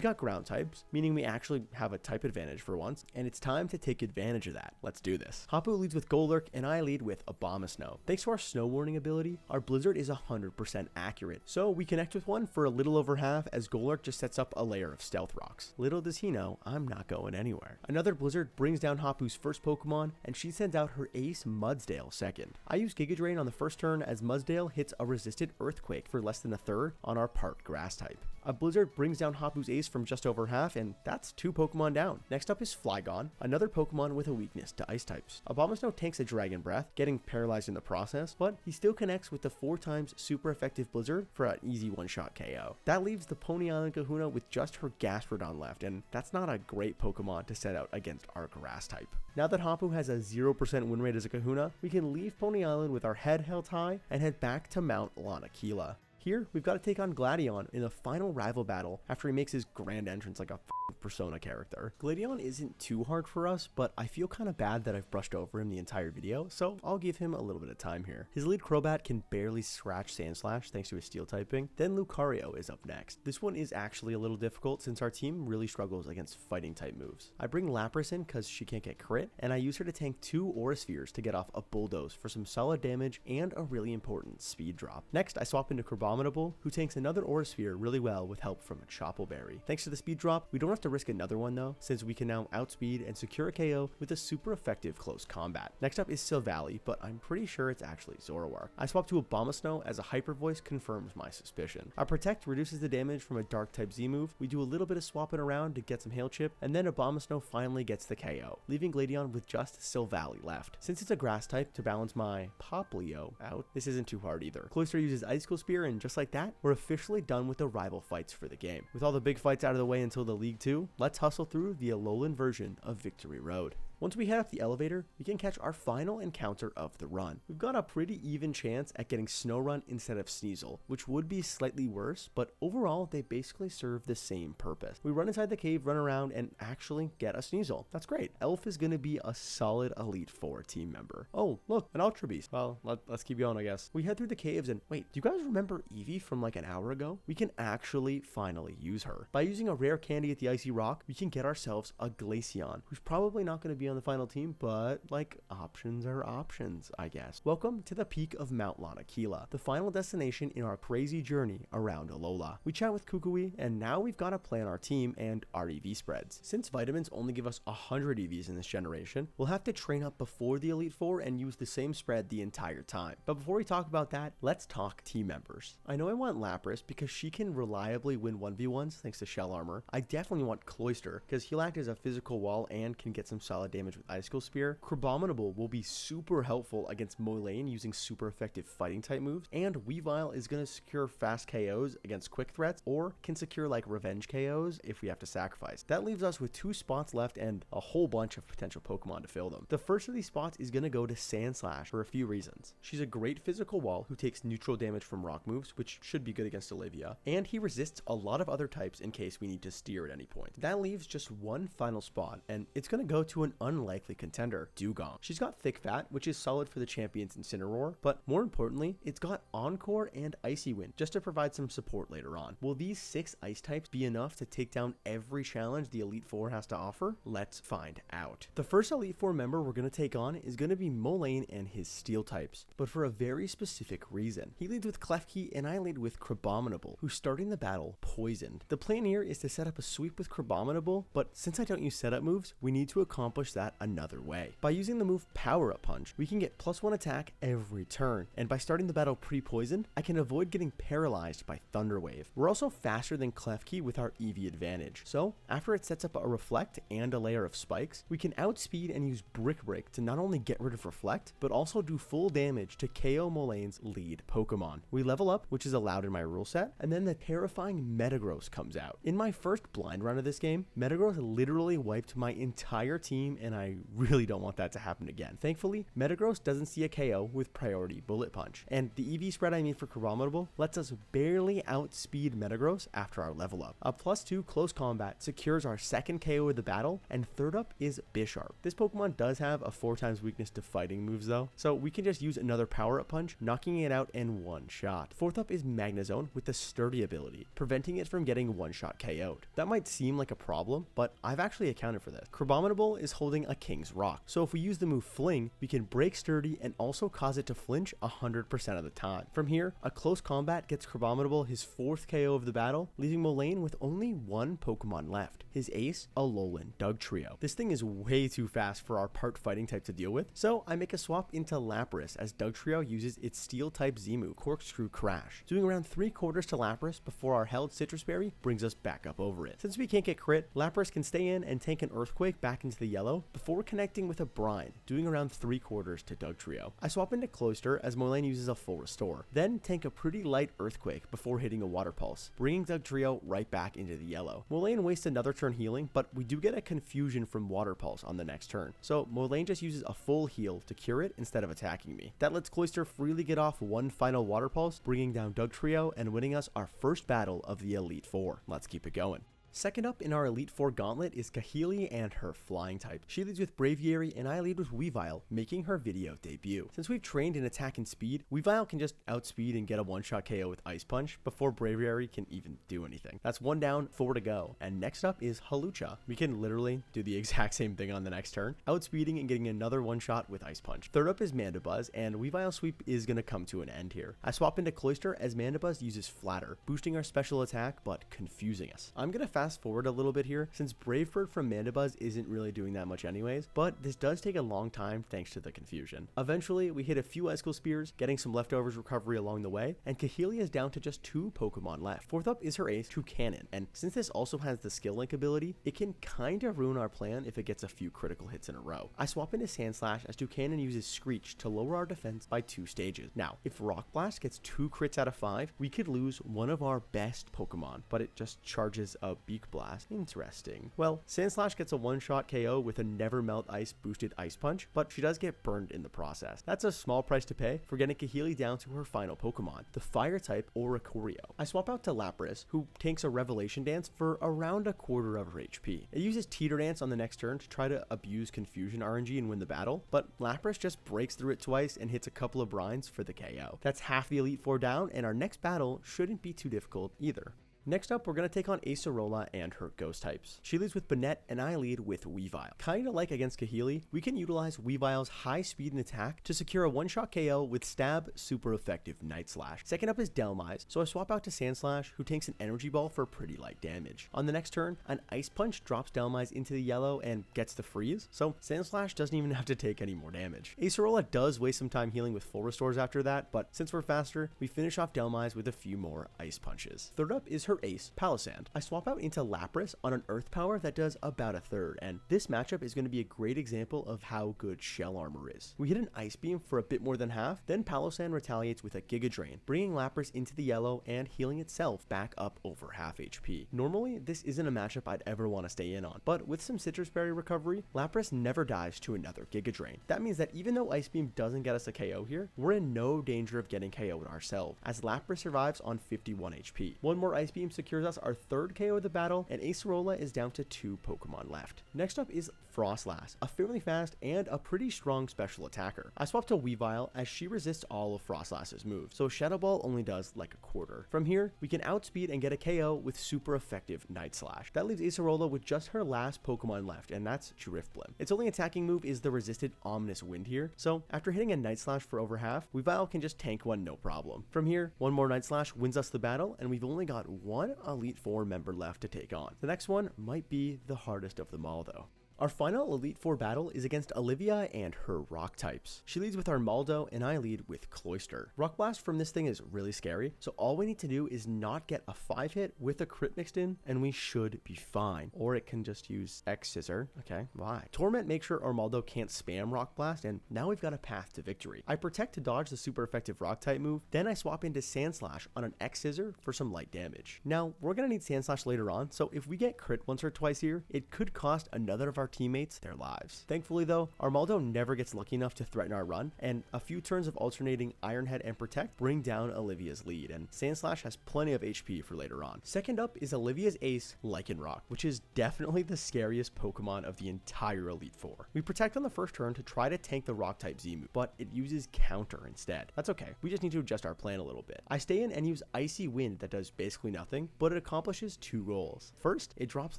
got ground types, meaning we actually have a type advantage for once, and it's time to take advantage of that. Let's do this. Hapu leads with Golurk, and I lead with Abomasnow. Thanks to our Snow Warning ability, our Blizzard is 100% accurate, so we connect with one for a little over half as Golurk just sets up a layer of Stealth Rocks. Little does he know, I'm not going anywhere. Another Blizzard brings down Hapu's first Pokemon, and she sends out her ace Mudsdale second. I use Giga Drain on the first turn as Mudsdale hits a resisted Earthquake for less than a third on our part Grass type. A Blizzard brings down Hapu's ace from just over half, and that's 2 Pokemon down. Next up is Flygon, another Pokemon with a weakness to Ice types. Abomasnow tanks a Dragon Breath, getting paralyzed in the process, but he still connects with the 4 times super effective Blizzard for an easy one-shot KO. That leaves the Poni Island Kahuna with just her Gastrodon left, and that's not a great Pokemon to set out against our Grass type. Now that Hapu has a 0% win rate as a Kahuna, we can leave Poni Island with our head held high and head back to Mount Lanakila. Here, we've got to take on Gladion in the final rival battle after he makes his grand entrance like a Persona character. Gladion isn't too hard for us, but I feel kind of bad that I've brushed over him the entire video, so I'll give him a little bit of time here. His lead Crobat can barely scratch Sandslash thanks to his steel typing. Then Lucario is up next. This one is actually a little difficult since our team really struggles against fighting type moves. I bring Lapras in because she can't get crit, and I use her to tank 2 Aura Spheres to get off a Bulldoze for some solid damage and a really important speed drop. Next, I swap into Crabominable, who tanks another Aura Sphere really well with help from a Choppleberry. Thanks to the speed drop, we don't have to risk another one though, since we can now outspeed and secure a KO with a super effective close combat. Next up is Silvally, but I'm pretty sure it's actually Zoroark. I swap to Abomasnow as a Hyper Voice confirms my suspicion. Our Protect reduces the damage from a Dark type Z move. We do a little bit of swapping around to get some Hail Chip, and then Abomasnow finally gets the KO, leaving Gladion with just Silvally left. Since it's a Grass type to balance my Poplio out, this isn't too hard either. Cloyster uses Icicle Spear, and just like that, we're officially done with the rival fights for the game. With all the big fights out of the way until the League 2, let's hustle through the Alolan version of Victory Road. Once we head up the elevator, we can catch our final encounter of the run. We've got a pretty even chance at getting Snorunt instead of Sneasel, which would be slightly worse, but overall they basically serve the same purpose. We run inside the cave, run around, and actually get a Sneasel. That's great. Elf is going to be a solid Elite Four team member. Oh, look, an Ultra Beast. Well, let's keep going, I guess. We head through the caves and wait, do you guys remember Eevee from like an hour ago? We can actually finally use her. By using a rare candy at the Icy Rock, we can get ourselves a Glaceon, who's probably not going to be on the final team, but like options are options, I guess. Welcome to the peak of Mount Lanakila, the final destination in our crazy journey around Ula'ula. We chat with Kukui, and now we've got to plan our team and our EV spreads. Since vitamins only give us 100 EVs in this generation, we'll have to train up before the Elite Four and use the same spread the entire time. But before we talk about that, let's talk team members. I know I want Lapras because she can reliably win 1v1s thanks to shell armor. I definitely want Cloyster because he'll act as a physical wall and can get some solid damage with Icicle Spear. Crabominable will be super helpful against Molayne using super effective fighting type moves, and Weavile is going to secure fast KOs against quick threats or can secure like revenge KOs if we have to sacrifice. That leaves us with 2 spots left and a whole bunch of potential Pokemon to fill them. The first of these spots is going to go to Sandslash for a few reasons. She's a great physical wall who takes neutral damage from rock moves, which should be good against Olivia, and he resists a lot of other types in case we need to steer at any point. That leaves just one final spot, and it's going to go to an unlikely contender, Dugong. She's got Thick Fat, which is solid for the champions in Incineroar, but more importantly, it's got Encore and Icy Wind, just to provide some support later on. Will these 6 ice types be enough to take down every challenge the Elite Four has to offer? Let's find out. The first Elite Four member we're going to take on is going to be Molayne and his steel types, but for a very specific reason. He leads with Klefki and I lead with Crabominable, who's starting the battle poisoned. The plan here is to set up a sweep with Crabominable, but since I don't use setup moves, we need to accomplish that another way. By using the move Power Up Punch, we can get +1 attack every turn, and by starting the battle pre-poisoned, I can avoid getting paralyzed by Thunder Wave. We're also faster than Klefki with our Eevee advantage, so after it sets up a Reflect and a layer of spikes, we can outspeed and use Brick Break to not only get rid of Reflect, but also do full damage to KO Molayne's lead Pokemon. We level up, which is allowed in my rule set, and then the terrifying Metagross comes out. In my first blind run of this game, Metagross literally wiped my entire team, and I really don't want that to happen again. Thankfully, Metagross doesn't see a KO with priority Bullet Punch, and the EV spread I made for Crabominable lets us barely outspeed Metagross after our level up. A +2 close combat secures our second KO of the battle, and third up is Bisharp. This Pokemon does have a 4x weakness to fighting moves though, so we can just use another Power Up Punch, knocking it out in one shot. Fourth up is Magnezone with the Sturdy ability, preventing it from getting one-shot KO'd. That might seem like a problem, but I've actually accounted for this. Crabominable is holding a King's Rock, so if we use the move Fling, we can break Sturdy and also cause it to flinch 100% of the time. From here, a close combat gets Crabominable his 4th KO of the battle, leaving Molayne with only one Pokemon left, his ace, Alolan Dugtrio. This thing is way too fast for our part fighting type to deal with, so I make a swap into Lapras as Dugtrio uses its steel type Z-move, Corkscrew Crash, doing around 3/4 to Lapras before our held Citrus Berry brings us back up over it. Since we can't get crit, Lapras can stay in and tank an Earthquake back into the yellow before connecting with a Brine, doing around 3/4 to Dugtrio. I swap into Cloyster as Molayne uses a full restore, then tank a pretty light Earthquake before hitting a Water Pulse, bringing Dugtrio right back into the yellow. Molayne wastes another turn healing, but we do get a Confusion from Water Pulse on the next turn, so Molayne just uses a full heal to cure it instead of attacking me. That lets Cloyster freely get off one final Water Pulse, bringing down Dugtrio and winning us our first battle of the Elite Four. Let's keep it going. Second up in our Elite Four gauntlet is Kahili and her flying type. She leads with Braviary and I lead with Weavile, making her video debut. Since we've trained in attack and speed, Weavile can just outspeed and get a one-shot KO with Ice Punch before Braviary can even do anything. That's 1 down, 4 to go. And next up is Hawlucha. We can literally do the exact same thing on the next turn, outspeeding and getting another one-shot with Ice Punch. Third up is Mandibuzz, and Weavile sweep is going to come to an end here. I swap into Cloyster as Mandibuzz uses Flatter, boosting our special attack but confusing us. I'm going to fast forward a little bit here since Brave Bird from Mandibuzz isn't really doing that much anyways, but this does take a long time thanks to the confusion. Eventually, we hit a few Icicle Spears, getting some leftovers recovery along the way, and Kahili is down to just 2 Pokemon left. Fourth up is her ace, Toucannon, and since this also has the Skill Link ability, it can kinda ruin our plan if it gets a few critical hits in a row. I swap into Sandslash as Toucannon uses Screech to lower our defense by 2 stages. Now, if Rock Blast gets 2 crits out of 5, we could lose one of our best Pokemon, but it just charges a Beak Blast. Interesting. Well, Sandslash gets a one-shot KO with a Never Melt Ice boosted Ice Punch, but she does get burned in the process. That's a small price to pay for getting Kahili down to her final Pokemon, the Fire type Oricorio. I swap out to Lapras, who takes a Revelation Dance for around a quarter of her HP. It uses Teeter Dance on the next turn to try to abuse Confusion RNG and win the battle, but Lapras just breaks through it twice and hits a couple of brines for the KO. That's half the Elite Four down, and our next battle shouldn't be too difficult either. Next up, we're going to take on Acerola and her ghost types. She leads with Banette and I lead with Weavile. Kinda like against Kahili, we can utilize Weavile's high speed and attack to secure a one-shot KO with Stab, super effective Night Slash. Second up is Delmise, so I swap out to Sandslash, who takes an Energy Ball for pretty light damage. On the next turn, an Ice Punch drops Delmise into the yellow and gets the freeze, so Sandslash doesn't even have to take any more damage. Acerola does waste some time healing with full restores after that, but since we're faster, we finish off Delmise with a few more Ice Punches. Third up is her ace, Palossand. I swap out into Lapras on an Earth Power that does about a third, and this matchup is going to be a great example of how good Shell Armor is. We hit an Ice Beam for a bit more than half, then Palossand retaliates with a Giga Drain, bringing Lapras into the yellow and healing itself back up over half HP. Normally, this isn't a matchup I'd ever want to stay in on, but with some Citrus Berry recovery, Lapras never dies to another Giga Drain. That means that even though Ice Beam doesn't get us a KO here, we're in no danger of getting KO'd ourselves, as Lapras survives on 51 HP. One more Ice Beam secures us our third KO of the battle, and Acerola is down to 2 Pokemon left. Next up is Frostlass, a fairly fast and a pretty strong special attacker. I swap to Weavile as she resists all of Frostlass's moves, so Shadow Ball only does like a quarter. From here, we can outspeed and get a KO with super effective Night Slash. That leaves Acerola with just her last Pokemon left, and that's Drifblim. Its only attacking move is the resisted Ominous Wind here, so after hitting a Night Slash for over half, Weavile can just tank one no problem. From here, one more Night Slash wins us the battle, and we've only got one Elite Four member left to take on. The next one might be the hardest of them all though. Our final Elite Four battle is against Olivia and her rock types. She leads with Armaldo and I lead with Cloyster. Rock Blast from this thing is really scary, so all we need to do is not get a 5-hit with a crit mixed in and we should be fine. Or it can just use X Scissor. Okay, why? Torment makes sure Armaldo can't spam Rock Blast, and now we've got a path to victory. I protect to dodge the super effective rock type move, then I swap into Sandslash on an X Scissor for some light damage. Now, we're gonna need Sandslash later on, so if we get crit once or twice here, it could cost another of our teammates their lives. Thankfully though, Armaldo never gets lucky enough to threaten our run, and a few turns of alternating Iron Head and Protect bring down Olivia's lead, and Sandslash has plenty of HP for later on. Second up is Olivia's ace, Lycanroc, which is definitely the scariest Pokemon of the entire Elite Four. We Protect on the first turn to try to tank the rock type Z move, but it uses Counter instead. That's okay, we just need to adjust our plan a little bit. I stay in and use Icy Wind that does basically nothing, but it accomplishes 2 goals. First, it drops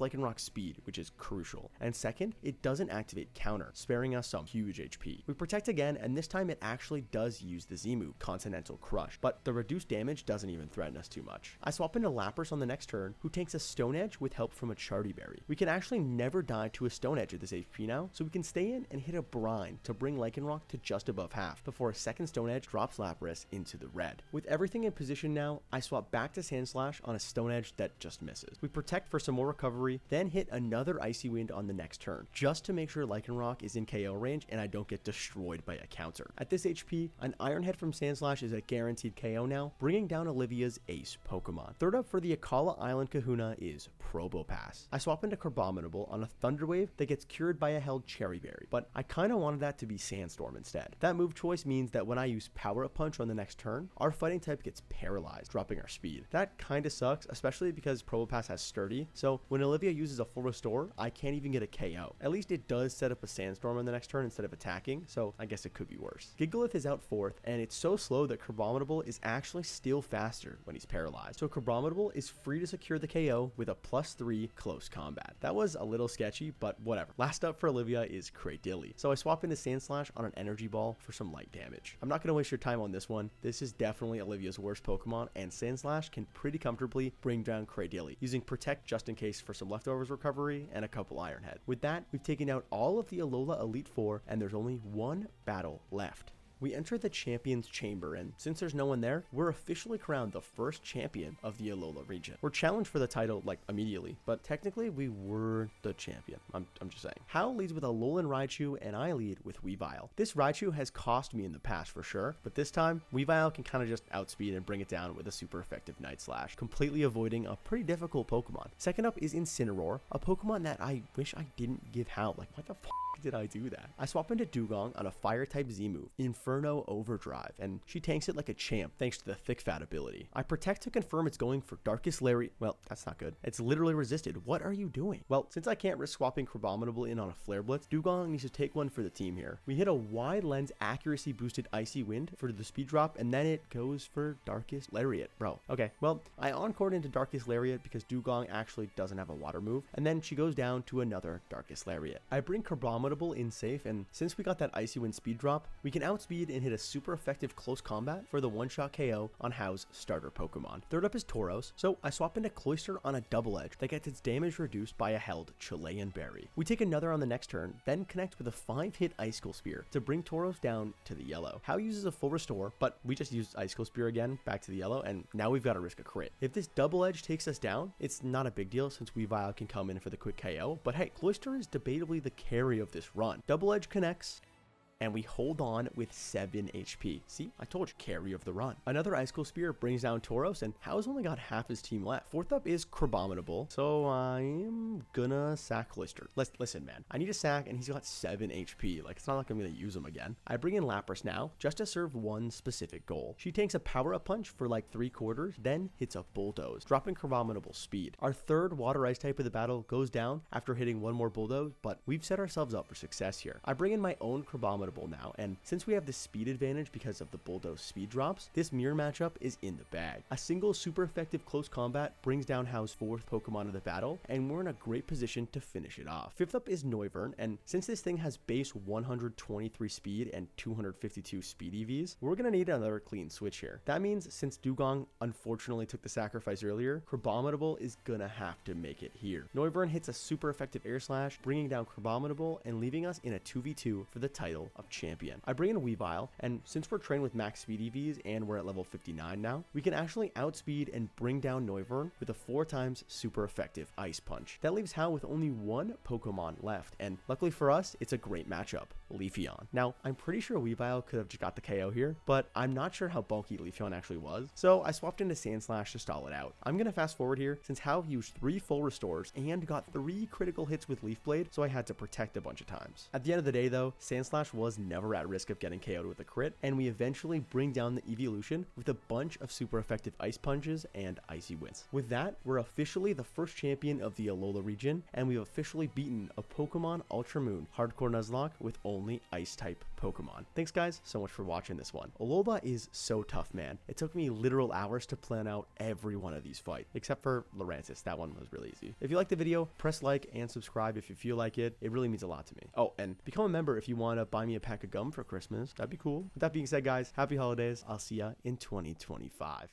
Lycanroc's speed, which is crucial, and second, it doesn't activate Counter, sparing us some huge HP. We Protect again, and this time it actually does use the Z move, Continental Crush, but the reduced damage doesn't even threaten us too much. I swap into Lapras on the next turn, who takes a Stone Edge with help from a Chardy Berry. We can actually never die to a Stone Edge at this HP now, so we can stay in and hit a Brine to bring Lycanroc to just above half, before a second Stone Edge drops Lapras into the red. With everything in position now, I swap back to Sandslash on a Stone Edge that just misses. We Protect for some more recovery, then hit another Icy Wind on the next turn, just to make sure Lycanroc is in KO range and I don't get destroyed by a counter. At this HP, an Iron Head from Sandslash is a guaranteed KO now, bringing down Olivia's ace Pokemon. Third up for the Akala Island Kahuna is Probopass. I swap into Crabominable on a Thunder Wave that gets cured by a held Cherry Berry, but I kinda wanted that to be Sandstorm instead. That move choice means that when I use Power Up Punch on the next turn, our fighting type gets paralyzed, dropping our speed. That kinda sucks, especially because Probopass has Sturdy, so when Olivia uses a full restore, I can't even get a KO. At least it does set up a Sandstorm on the next turn instead of attacking, so I guess it could be worse. Gigalith is out fourth, and it's so slow that Crabominable is actually still faster when he's paralyzed, so Crabominable is free to secure the KO with a +3 close combat. That was a little sketchy, but whatever. Last up for Olivia is Cradilly, so I swap into Sandslash on an Energy Ball for some light damage. I'm not going to waste your time on this one. This is definitely Olivia's worst Pokemon, and Sandslash can pretty comfortably bring down Cradilly, using Protect just in case for some leftovers recovery and a couple Iron Head. With that, we've taken out all of the Alola Elite Four, and there's only one battle left. We enter the champion's chamber, and since there's no one there, we're officially crowned the first champion of the Ula'ula region. We're challenged for the title like immediately, but technically we were the champion. I'm just saying. Hal leads with a Alolan Raichu, and I lead with Weavile. This Raichu has cost me in the past for sure, but this time Weavile can kind of just outspeed and bring it down with a super effective Night Slash, completely avoiding a pretty difficult Pokemon. Second up is Incineroar, a Pokemon that I wish I didn't give Hal. Like, what the f did I do that? I swap into Dugong on a fire type Z move, Inferno Overdrive, and she tanks it like a champ thanks to the Thick Fat ability. I protect to confirm it's going for Darkest Lariat. Well, that's not good. It's literally resisted. What are you doing? Well, since I can't risk swapping Crabominable in on a Flare Blitz, Dugong needs to take one for the team here. We hit a wide lens accuracy boosted Icy Wind for the speed drop, and then it goes for Darkest Lariat. Bro, okay, well, I encored into Darkest Lariat because Dugong actually doesn't have a water move, and then she goes down to another Darkest Lariat. I bring Crabominable in safe, and since we got that Icy Wind speed drop, we can outspeed and hit a super effective close combat for the one-shot KO on Hao's starter Pokemon. Third up is Tauros, so I swap into Cloyster on a double edge that gets its damage reduced by a held Chilean Berry. We take another on the next turn, then connect with a 5-hit Icicle Spear to bring Tauros down to the yellow. Hao uses a full restore, but we just used Icicle Spear again back to the yellow, and now we've got to risk a crit. If this double edge takes us down, it's not a big deal since Weavile can come in for the quick KO, but hey, Cloyster is debatably the carry of this run. Double edge connects, and we hold on with 7 HP. See, I told you, carry of the run. Another Icicle Spear brings down Tauros, and Hao's only got half his team left. Fourth up is Crabominable, so I am gonna sack Cloyster. Listen, man, I need a sack, and he's got 7 HP. Like, it's not like I'm gonna use him again. I bring in Lapras now, just to serve one specific goal. She takes a power-up punch for like 3/4, then hits a Bulldoze, dropping Crabominable speed. Our third Water-Ice type of the battle goes down after hitting one more Bulldoze, but we've set ourselves up for success here. I bring in my own Crabominable now, and since we have the speed advantage because of the Bulldoze speed drops, this mirror matchup is in the bag. A single super effective close combat brings down Hao's 4th Pokemon of the battle, and we're in a great position to finish it off. Fifth up is Noivern, and since this thing has base 123 speed and 252 speed EVs, we're gonna need another clean switch here. That means since Dugong unfortunately took the sacrifice earlier, Crabominable is gonna have to make it here. Noivern hits a super effective Air Slash, bringing down Crabominable and leaving us in a 2v2 for the title of champion. I bring in a Weavile, and since we're trained with max speed EVs and we're at level 59 now, we can actually outspeed and bring down Noivern with a 4x super effective Ice Punch. That leaves Hao with only one Pokemon left, and luckily for us, it's a great matchup, Leafeon. Now, I'm pretty sure Weavile could have just got the KO here, but I'm not sure how bulky Leafeon actually was, so I swapped into Sandslash to stall it out. I'm gonna fast forward here, since Hao used 3 full restores and got 3 critical hits with Leaf Blade, so I had to protect a bunch of times. At the end of the day though, Sandslash was never at risk of getting KO'd with a crit, and we eventually bring down the evolution with a bunch of super effective Ice Punches and Icy Winds. With that, we're officially the first champion of the Ula'ula region, and we've officially beaten a Pokemon Ultra Moon Hardcore Nuzlocke with only Ice-type Pokemon. Thanks guys so much for watching this one. Ula'ula is so tough, man. It took me literal hours to plan out every one of these fights, except for Lurantis. That one was really easy. If you liked the video, press like and subscribe if you feel like it. It really means a lot to me. Oh, and become a member if you want to buy me a pack of gum for Christmas. That'd be cool. With that being said, guys, happy holidays. I'll see ya in 2025.